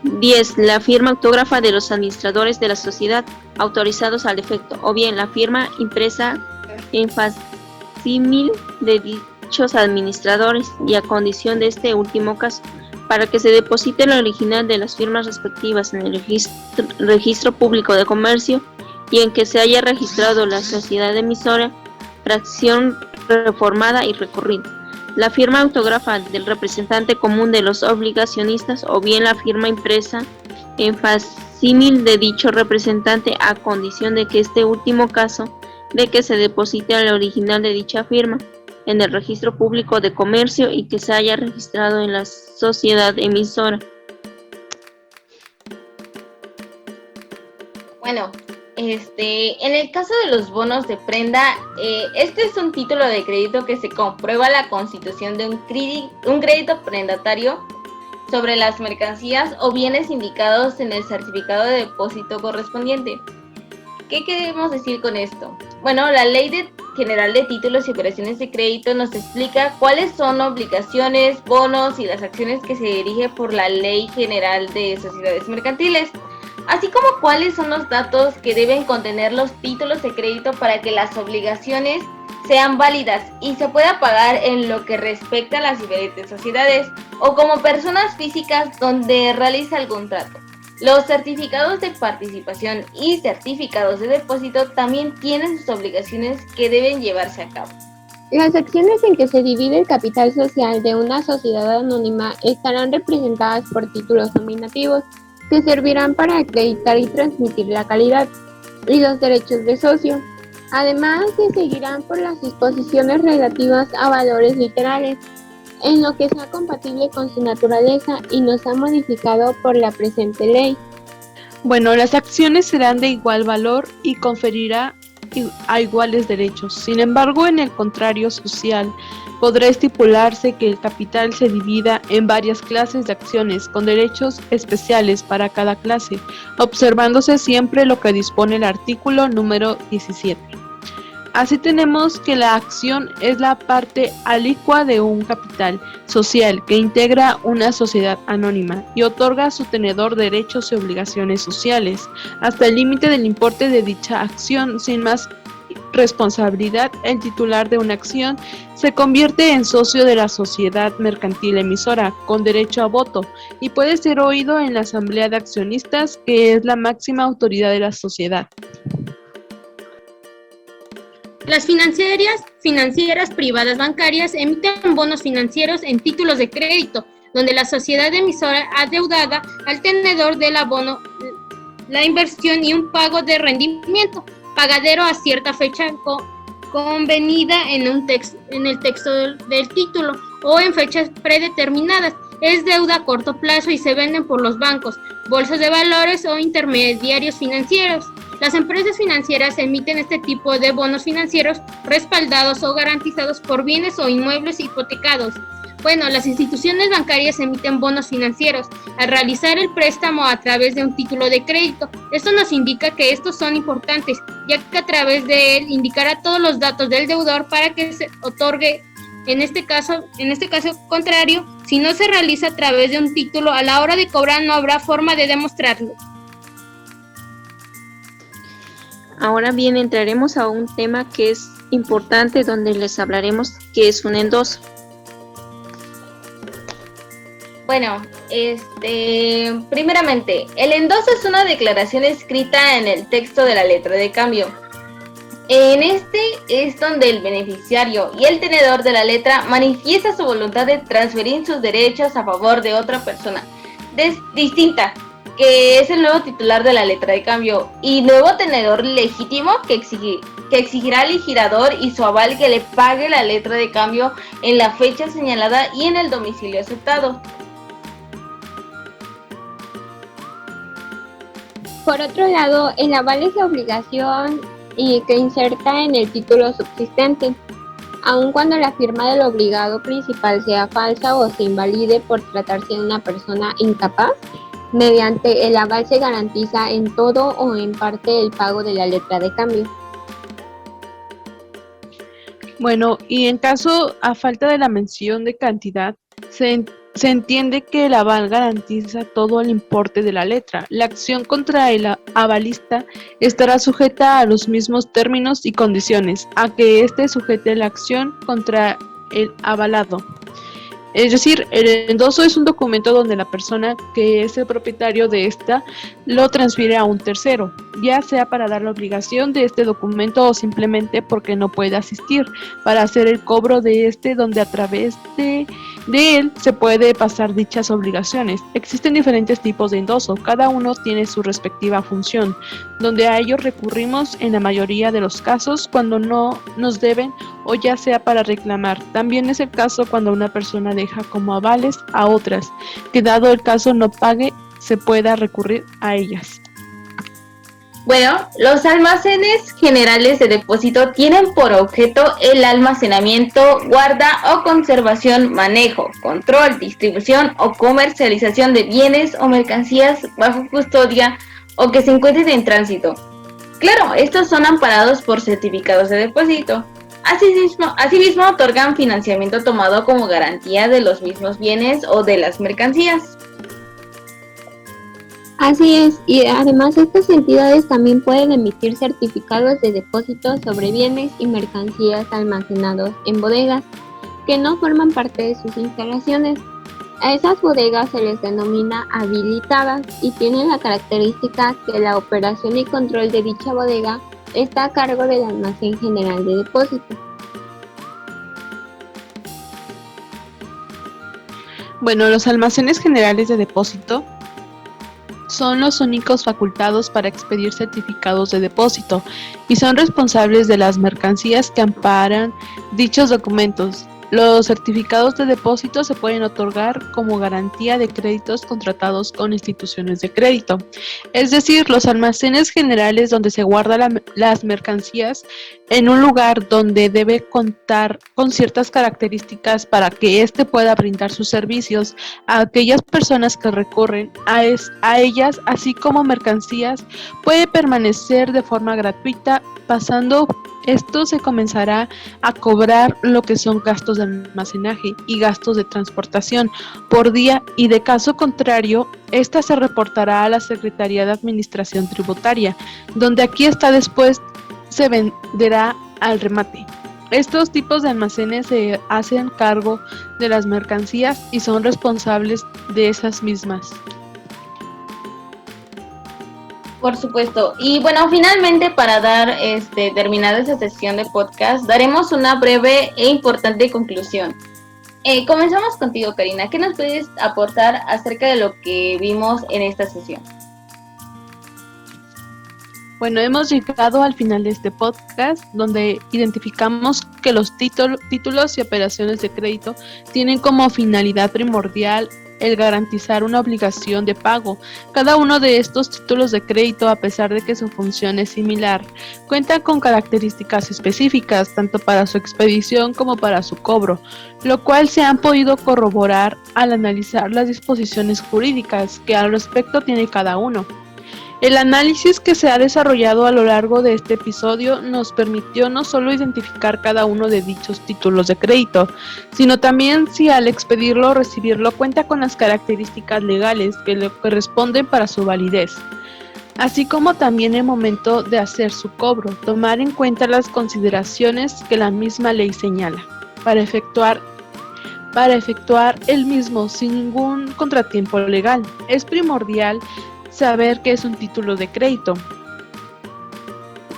10. La firma autógrafa de los administradores de la sociedad autorizados al efecto, o bien la firma impresa en facsímil de dichos administradores, y a condición de este último caso, para que se deposite el original de las firmas respectivas en el registro público de comercio y en que se haya registrado la sociedad emisora, fracción reformada y recurrida. La firma autógrafa del representante común de los obligacionistas, o bien la firma impresa en facsímil de dicho representante, a condición de que este último caso, de que se deposite el original de dicha firma en el registro público de comercio y que se haya registrado en la sociedad emisora. Bueno, en el caso de los bonos de prenda, este es un título de crédito que se comprueba la constitución de un crédito prendatario sobre las mercancías o bienes indicados en el certificado de depósito correspondiente. ¿Qué queremos decir con esto? Bueno, la Ley General de Títulos y Operaciones de Crédito nos explica cuáles son obligaciones, bonos y las acciones que se dirige por la Ley General de Sociedades Mercantiles. así como cuáles son los datos que deben contener los títulos de crédito para que las obligaciones sean válidas y se pueda pagar en lo que respecta a las diferentes sociedades o como personas físicas donde realiza algún trato. Los certificados de participación y certificados de depósito también tienen sus obligaciones que deben llevarse a cabo. Las acciones en que se divide el capital social de una sociedad anónima estarán representadas por títulos nominativos que servirán para acreditar y transmitir la calidad y los derechos de socio. Además, se seguirán por las disposiciones relativas a valores literales, en lo que sea compatible con su naturaleza y no sea modificado por la presente ley. Bueno, las acciones serán de igual valor y conferirá a iguales derechos. Sin embargo, en el contrario social, podrá estipularse que el capital se divida en varias clases de acciones con derechos especiales para cada clase, observándose siempre lo que dispone el artículo número 17. Así tenemos que la acción es la parte alicua de un capital social que integra una sociedad anónima y otorga a su tenedor derechos y obligaciones sociales, hasta el límite del importe de dicha acción. Sin más responsabilidad, el titular de una acción se convierte en socio de la sociedad mercantil emisora, con derecho a voto, y puede ser oído en la asamblea de accionistas, que es la máxima autoridad de la sociedad. Las financieras privadas bancarias emiten bonos financieros en títulos de crédito, donde la sociedad emisora adeudada al tenedor del abono la inversión y un pago de rendimiento, pagadero a cierta fecha convenida en el texto del título o en fechas predeterminadas. Es deuda a corto plazo y se venden por los bancos, bolsas de valores o intermediarios financieros. Las empresas financieras emiten este tipo de bonos financieros respaldados o garantizados por bienes o inmuebles hipotecados. Bueno, las instituciones bancarias emiten bonos financieros al realizar el préstamo a través de un título de crédito. Esto nos indica que estos son importantes, ya que a través de él indicará todos los datos del deudor para que se otorgue. En este caso contrario, si no se realiza a través de un título, a la hora de cobrar no habrá forma de demostrarlo. Ahora bien, entraremos a un tema que es importante, donde les hablaremos qué es un endoso. Bueno, primeramente, el endoso es una declaración escrita en el texto de la letra de cambio. En este es donde el beneficiario y el tenedor de la letra manifiesta su voluntad de transferir sus derechos a favor de otra persona distinta, que es el nuevo titular de la letra de cambio, y nuevo tenedor legítimo que exigirá al girador y su aval que le pague la letra de cambio en la fecha señalada y en el domicilio aceptado. Por otro lado, el aval es la obligación y que inserta en el título subsistente, aun cuando la firma del obligado principal sea falsa o se invalide por tratarse de una persona incapaz. Mediante el aval se garantiza en todo o en parte el pago de la letra de cambio. Bueno, y en caso a falta de la mención de cantidad, se entiende que el aval garantiza todo el importe de la letra. La acción contra el avalista estará sujeta a los mismos términos y condiciones a que éste sujete la acción contra el avalado. Es decir, el endoso es un documento donde la persona que es el propietario de esta lo transfiere a un tercero, ya sea para dar la obligación de este documento o simplemente porque no puede asistir para hacer el cobro de este, donde a través de él se puede pasar dichas obligaciones. Existen diferentes tipos de endoso, cada uno tiene su respectiva función, donde a ellos recurrimos en la mayoría de los casos cuando no nos deben o ya sea para reclamar. También es el caso cuando una persona deja como avales a otras, que dado el caso no pague, se pueda recurrir a ellas. Bueno, los almacenes generales de depósito tienen por objeto el almacenamiento, guarda o conservación, manejo, control, distribución o comercialización de bienes o mercancías bajo custodia o que se encuentren en tránsito. Claro, estos son amparados por certificados de depósito. Asimismo, otorgan financiamiento tomado como garantía de los mismos bienes o de las mercancías. Así es, y además estas entidades también pueden emitir certificados de depósito sobre bienes y mercancías almacenados en bodegas que no forman parte de sus instalaciones. A esas bodegas se les denomina habilitadas y tienen la característica que la operación y control de dicha bodega está a cargo del Almacén General de Depósito. Bueno, los almacenes generales de depósito son los únicos facultados para expedir certificados de depósito y son responsables de las mercancías que amparan dichos documentos. Los certificados de depósito se pueden otorgar como garantía de créditos contratados con instituciones de crédito, es decir, los almacenes generales donde se guardan las mercancías en un lugar donde debe contar con ciertas características para que éste pueda brindar sus servicios a aquellas personas que recurren a ellas, así como mercancías, puede permanecer de forma gratuita. Pasando esto se comenzará a cobrar lo que son gastos de almacenaje y gastos de transportación por día, y de caso contrario, esta se reportará a la Secretaría de Administración Tributaria, donde aquí está después se venderá al remate. Estos tipos de almacenes se hacen cargo de las mercancías y son responsables de esas mismas. Por supuesto. Y bueno, finalmente para dar terminada esta sesión de podcast, daremos una breve e importante conclusión. Comenzamos contigo, Karina. ¿Qué nos puedes aportar acerca de lo que vimos en esta sesión? Bueno, hemos llegado al final de este podcast donde identificamos que los títulos y operaciones de crédito tienen como finalidad primordial el garantizar una obligación de pago. Cada uno de estos títulos de crédito, a pesar de que su función es similar, cuenta con características específicas tanto para su expedición como para su cobro, lo cual se han podido corroborar al analizar las disposiciones jurídicas que al respecto tiene cada uno. El análisis que se ha desarrollado a lo largo de este episodio nos permitió no solo identificar cada uno de dichos títulos de crédito, sino también si al expedirlo o recibirlo cuenta con las características legales que le corresponden para su validez, así como también el momento de hacer su cobro, tomar en cuenta las consideraciones que la misma ley señala, para efectuar el mismo sin ningún contratiempo legal. Es primordial saber qué es un título de crédito,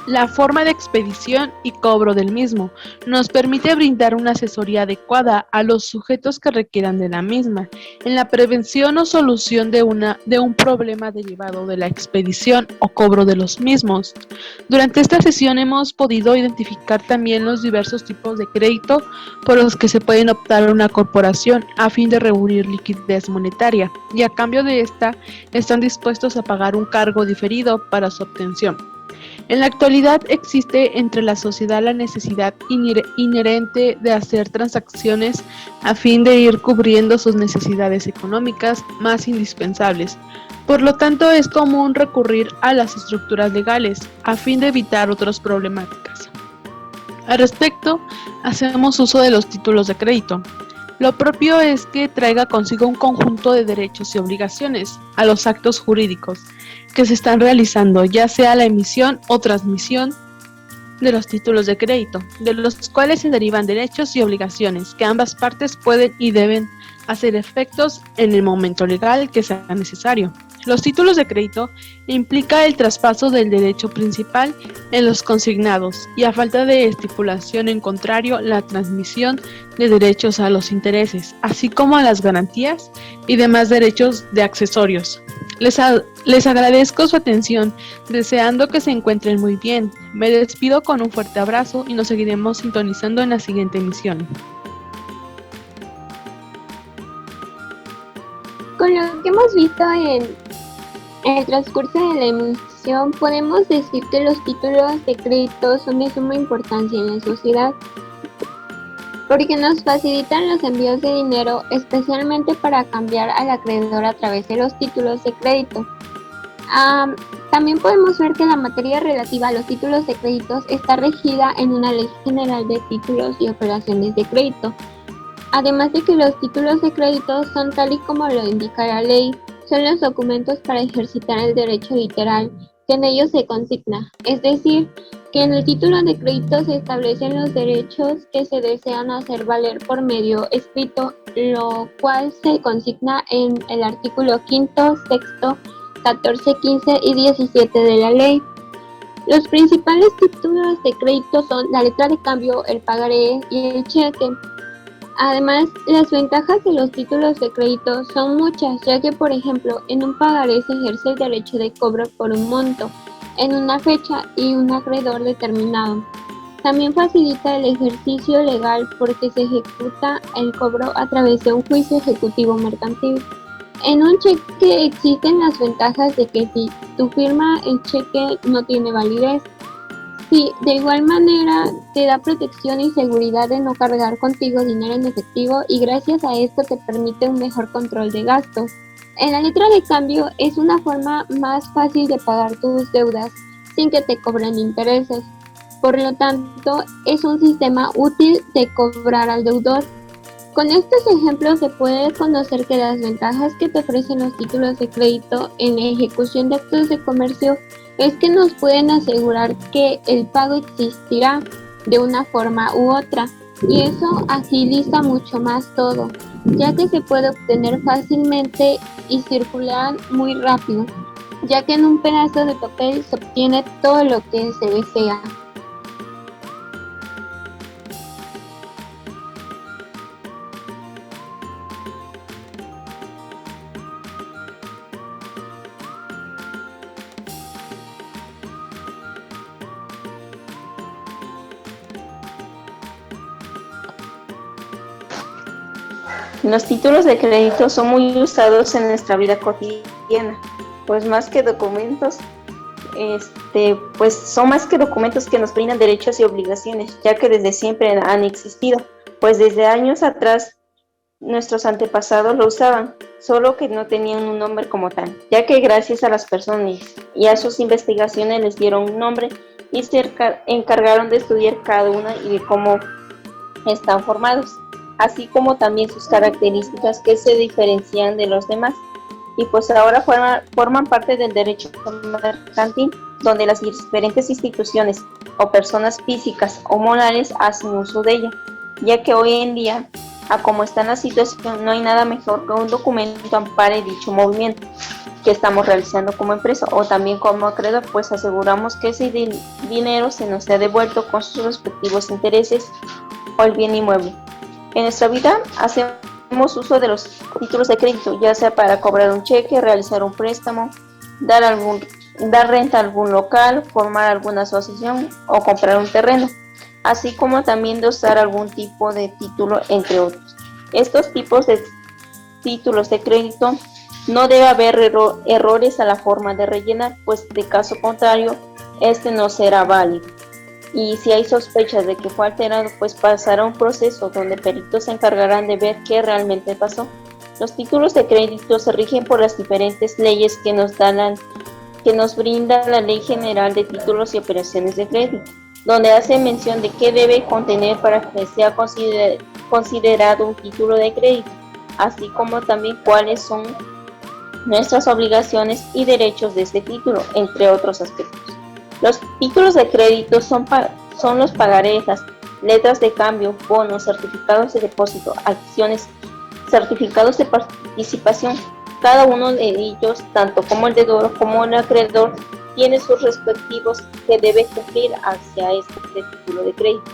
la forma de expedición y cobro del mismo. Nos permite brindar una asesoría adecuada a los sujetos que requieran de la misma, en la prevención o solución de un problema derivado de la expedición o cobro de los mismos. Durante esta sesión hemos podido identificar también los diversos tipos de crédito por los que se pueden optar a una corporación a fin de reunir liquidez monetaria, y a cambio de esta están dispuestos a pagar un cargo diferido para su obtención. En la actualidad existe entre la sociedad la necesidad inherente de hacer transacciones a fin de ir cubriendo sus necesidades económicas más indispensables. Por lo tanto, es común recurrir a las estructuras legales a fin de evitar otras problemáticas. Al respecto, hacemos uso de los títulos de crédito. Lo propio es que traiga consigo un conjunto de derechos y obligaciones a los actos jurídicos que se están realizando, ya sea la emisión o transmisión de los títulos de crédito, de los cuales se derivan derechos y obligaciones que ambas partes pueden y deben hacer efectos en el momento legal que sea necesario. Los títulos de crédito implica el traspaso del derecho principal en los consignados y, a falta de estipulación en contrario, la transmisión de derechos a los intereses, así como a las garantías y demás derechos de accesorios. Les agradezco su atención, deseando que se encuentren muy bien. Me despido con un fuerte abrazo y nos seguiremos sintonizando en la siguiente emisión. Con lo que hemos visto en el transcurso de la emisión, podemos decir que los títulos de crédito son de suma importancia en la sociedad, porque nos facilitan los envíos de dinero, especialmente para cambiar al acreedor a través de los títulos de crédito. También podemos ver que la materia relativa a los títulos de crédito está regida en una ley general de títulos y operaciones de crédito. Además de que los títulos de crédito son, tal y como lo indica la ley, son los documentos para ejercitar el derecho literal que en ellos se consigna, es decir, que en el título de crédito se establecen los derechos que se desean hacer valer por medio escrito, lo cual se consigna en el artículo 5º, 6º, 14, 15 y 17 de la ley. Los principales títulos de crédito son la letra de cambio, el pagaré y el cheque. Además, las ventajas de los títulos de crédito son muchas, ya que, por ejemplo, en un pagaré se ejerce el derecho de cobro por un monto, en una fecha y un acreedor determinado. También facilita el ejercicio legal porque se ejecuta el cobro a través de un juicio ejecutivo mercantil. En un cheque existen las ventajas de que si tu firma el cheque no tiene validez. Sí, de igual manera te da protección y seguridad de no cargar contigo dinero en efectivo y gracias a esto te permite un mejor control de gastos. En la letra de cambio es una forma más fácil de pagar tus deudas sin que te cobren intereses. Por lo tanto, es un sistema útil de cobrar al deudor. Con estos ejemplos se puede conocer que las ventajas que te ofrecen los títulos de crédito en la ejecución de actos de comercio es que nos pueden asegurar que el pago existirá de una forma u otra, y eso agiliza mucho más todo, ya que se puede obtener fácilmente y circular muy rápido, ya que en un pedazo de papel se obtiene todo lo que se desea. Los títulos de crédito son muy usados en nuestra vida cotidiana, pues más que documentos, pues son más que documentos que nos brindan derechos y obligaciones, ya que desde siempre han existido, pues desde años atrás nuestros antepasados lo usaban, solo que no tenían un nombre como tal, ya que gracias a las personas y a sus investigaciones les dieron un nombre y se encargaron de estudiar cada una y de cómo están formados, así como también sus características que se diferencian de los demás, y pues ahora forman parte del derecho mercantil, donde las diferentes instituciones o personas físicas o morales hacen uso de ella, ya que hoy en día, a como está la situación, no hay nada mejor que un documento ampare dicho movimiento que estamos realizando como empresa o también como acreedor, pues aseguramos que ese dinero se nos sea devuelto con sus respectivos intereses o el bien inmueble. En nuestra vida hacemos uso de los títulos de crédito, ya sea para cobrar un cheque, realizar un préstamo, dar renta a algún local, formar alguna asociación o comprar un terreno, así como también de usar algún tipo de título, entre otros. Estos tipos de títulos de crédito no debe haber errores a la forma de rellenar, pues de caso contrario, este no será válido. Y si hay sospechas de que fue alterado, pues pasará un proceso donde peritos se encargarán de ver qué realmente pasó. Los títulos de crédito se rigen por las diferentes leyes que nos brinda la Ley General de Títulos y Operaciones de Crédito, donde hace mención de qué debe contener para que sea considerado un título de crédito, así como también cuáles son nuestras obligaciones y derechos de este título, entre otros aspectos. Los títulos de crédito son los pagarés, las letras de cambio, bonos, certificados de depósito, acciones, certificados de participación. Cada uno de ellos, tanto como el deudor como el acreedor, tiene sus respectivos que debe cumplir hacia este título de crédito.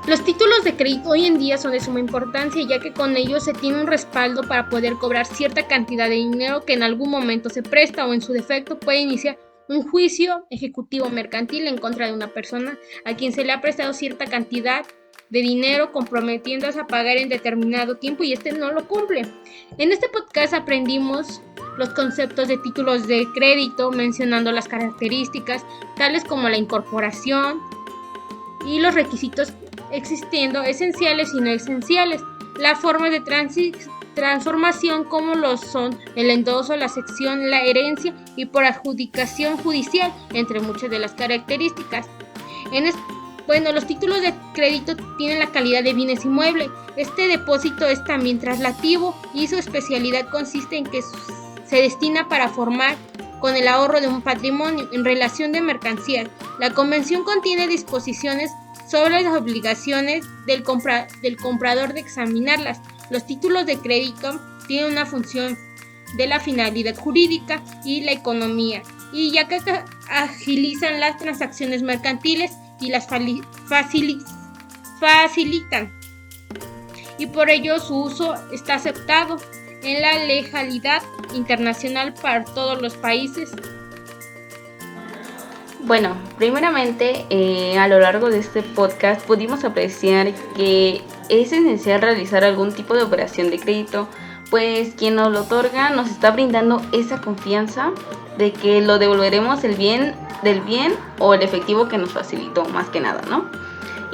Los títulos de crédito hoy en día son de suma importancia, ya que con ellos se tiene un respaldo para poder cobrar cierta cantidad de dinero que en algún momento se presta o en su defecto puede iniciar un juicio ejecutivo mercantil en contra de una persona a quien se le ha prestado cierta cantidad de dinero comprometiéndose a pagar en determinado tiempo y no lo cumple. En este podcast aprendimos los conceptos de títulos de crédito, mencionando las características tales como la incorporación y los requisitos existiendo esenciales y no esenciales, la forma de transformación como lo son el endoso, la cesión, la herencia y por adjudicación judicial, entre muchas de las características. Los títulos de crédito tienen la calidad de bienes inmuebles. Este depósito es también traslativo y su especialidad consiste en que se destina para formar con el ahorro de un patrimonio en relación de mercancías. La convención contiene disposiciones sobre las obligaciones del comprador de examinarlas. Los títulos de crédito tienen una función de la finalidad jurídica y la economía, y ya que agilizan las transacciones mercantiles y las facilitan, y por ello su uso está aceptado en la legalidad internacional para todos los países. Bueno, primeramente, a lo largo de este podcast pudimos apreciar que es esencial realizar algún tipo de operación de crédito, pues quien nos lo otorga nos está brindando esa confianza de que lo devolveremos del bien o el efectivo que nos facilitó, más que nada, ¿no?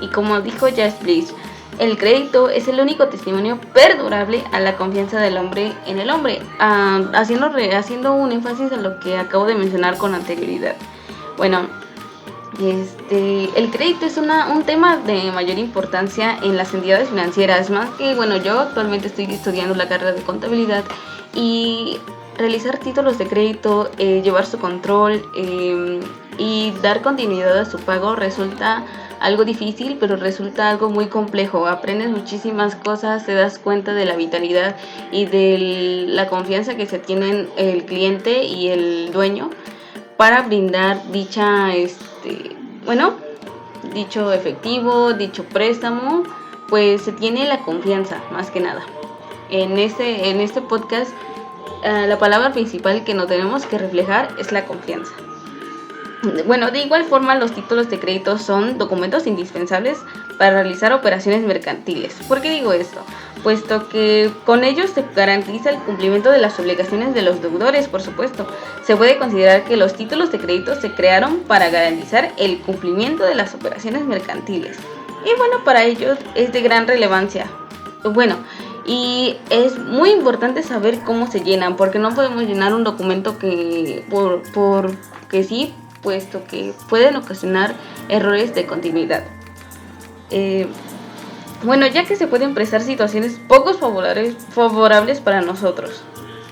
Y como dijo Jess Bliss, el crédito es el único testimonio perdurable a la confianza del hombre en el hombre, haciendo un énfasis en lo que acabo de mencionar con anterioridad. Bueno, el crédito es un tema de mayor importancia en las entidades financieras, más que, bueno, yo actualmente estoy estudiando la carrera de contabilidad y realizar títulos de crédito, llevar su control y dar continuidad a su pago resulta algo difícil, pero resulta algo muy complejo. Aprendes muchísimas cosas, te das cuenta de la vitalidad y de la confianza que se tienen el cliente y el dueño para brindar dicho efectivo, dicho préstamo, pues se tiene la confianza, más que nada. En este podcast, la palabra principal que no tenemos que reflejar es la confianza. Bueno, de igual forma, los títulos de crédito son documentos indispensables para realizar operaciones mercantiles. ¿Por qué digo esto? Puesto que con ellos se garantiza el cumplimiento de las obligaciones de los deudores, por supuesto. Se puede considerar que los títulos de crédito se crearon para garantizar el cumplimiento de las operaciones mercantiles. Y bueno, para ellos es de gran relevancia. Bueno, y es muy importante saber cómo se llenan, porque no podemos llenar un documento que porque sí, puesto que pueden ocasionar errores de continuidad. Bueno, ya que se pueden prestar situaciones poco favorables para nosotros,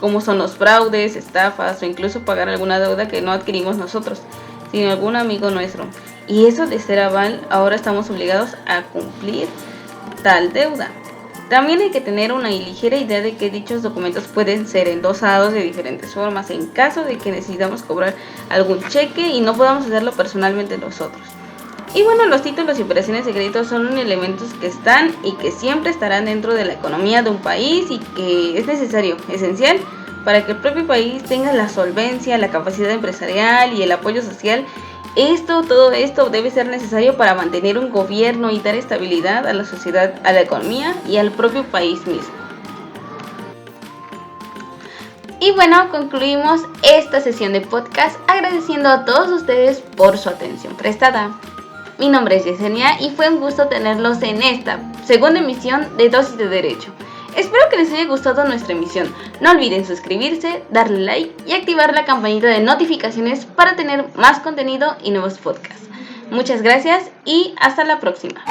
como son los fraudes, estafas o incluso pagar alguna deuda que no adquirimos nosotros, sino algún amigo nuestro. Y eso de ser aval, ahora estamos obligados a cumplir tal deuda. También hay que tener una ligera idea de que dichos documentos pueden ser endosados de diferentes formas en caso de que necesitamos cobrar algún cheque y no podamos hacerlo personalmente nosotros. Y bueno, los títulos y operaciones de crédito son elementos que están y que siempre estarán dentro de la economía de un país y que es esencial para que el propio país tenga la solvencia, la capacidad empresarial y el apoyo social. Todo esto debe ser necesario para mantener un gobierno y dar estabilidad a la sociedad, a la economía y al propio país mismo. Y bueno, concluimos esta sesión de podcast agradeciendo a todos ustedes por su atención prestada. Mi nombre es Yesenia y fue un gusto tenerlos en esta segunda emisión de Dosis de Derecho. Espero que les haya gustado nuestra emisión. No olviden suscribirse, darle like y activar la campanita de notificaciones para tener más contenido y nuevos podcasts. Muchas gracias y hasta la próxima.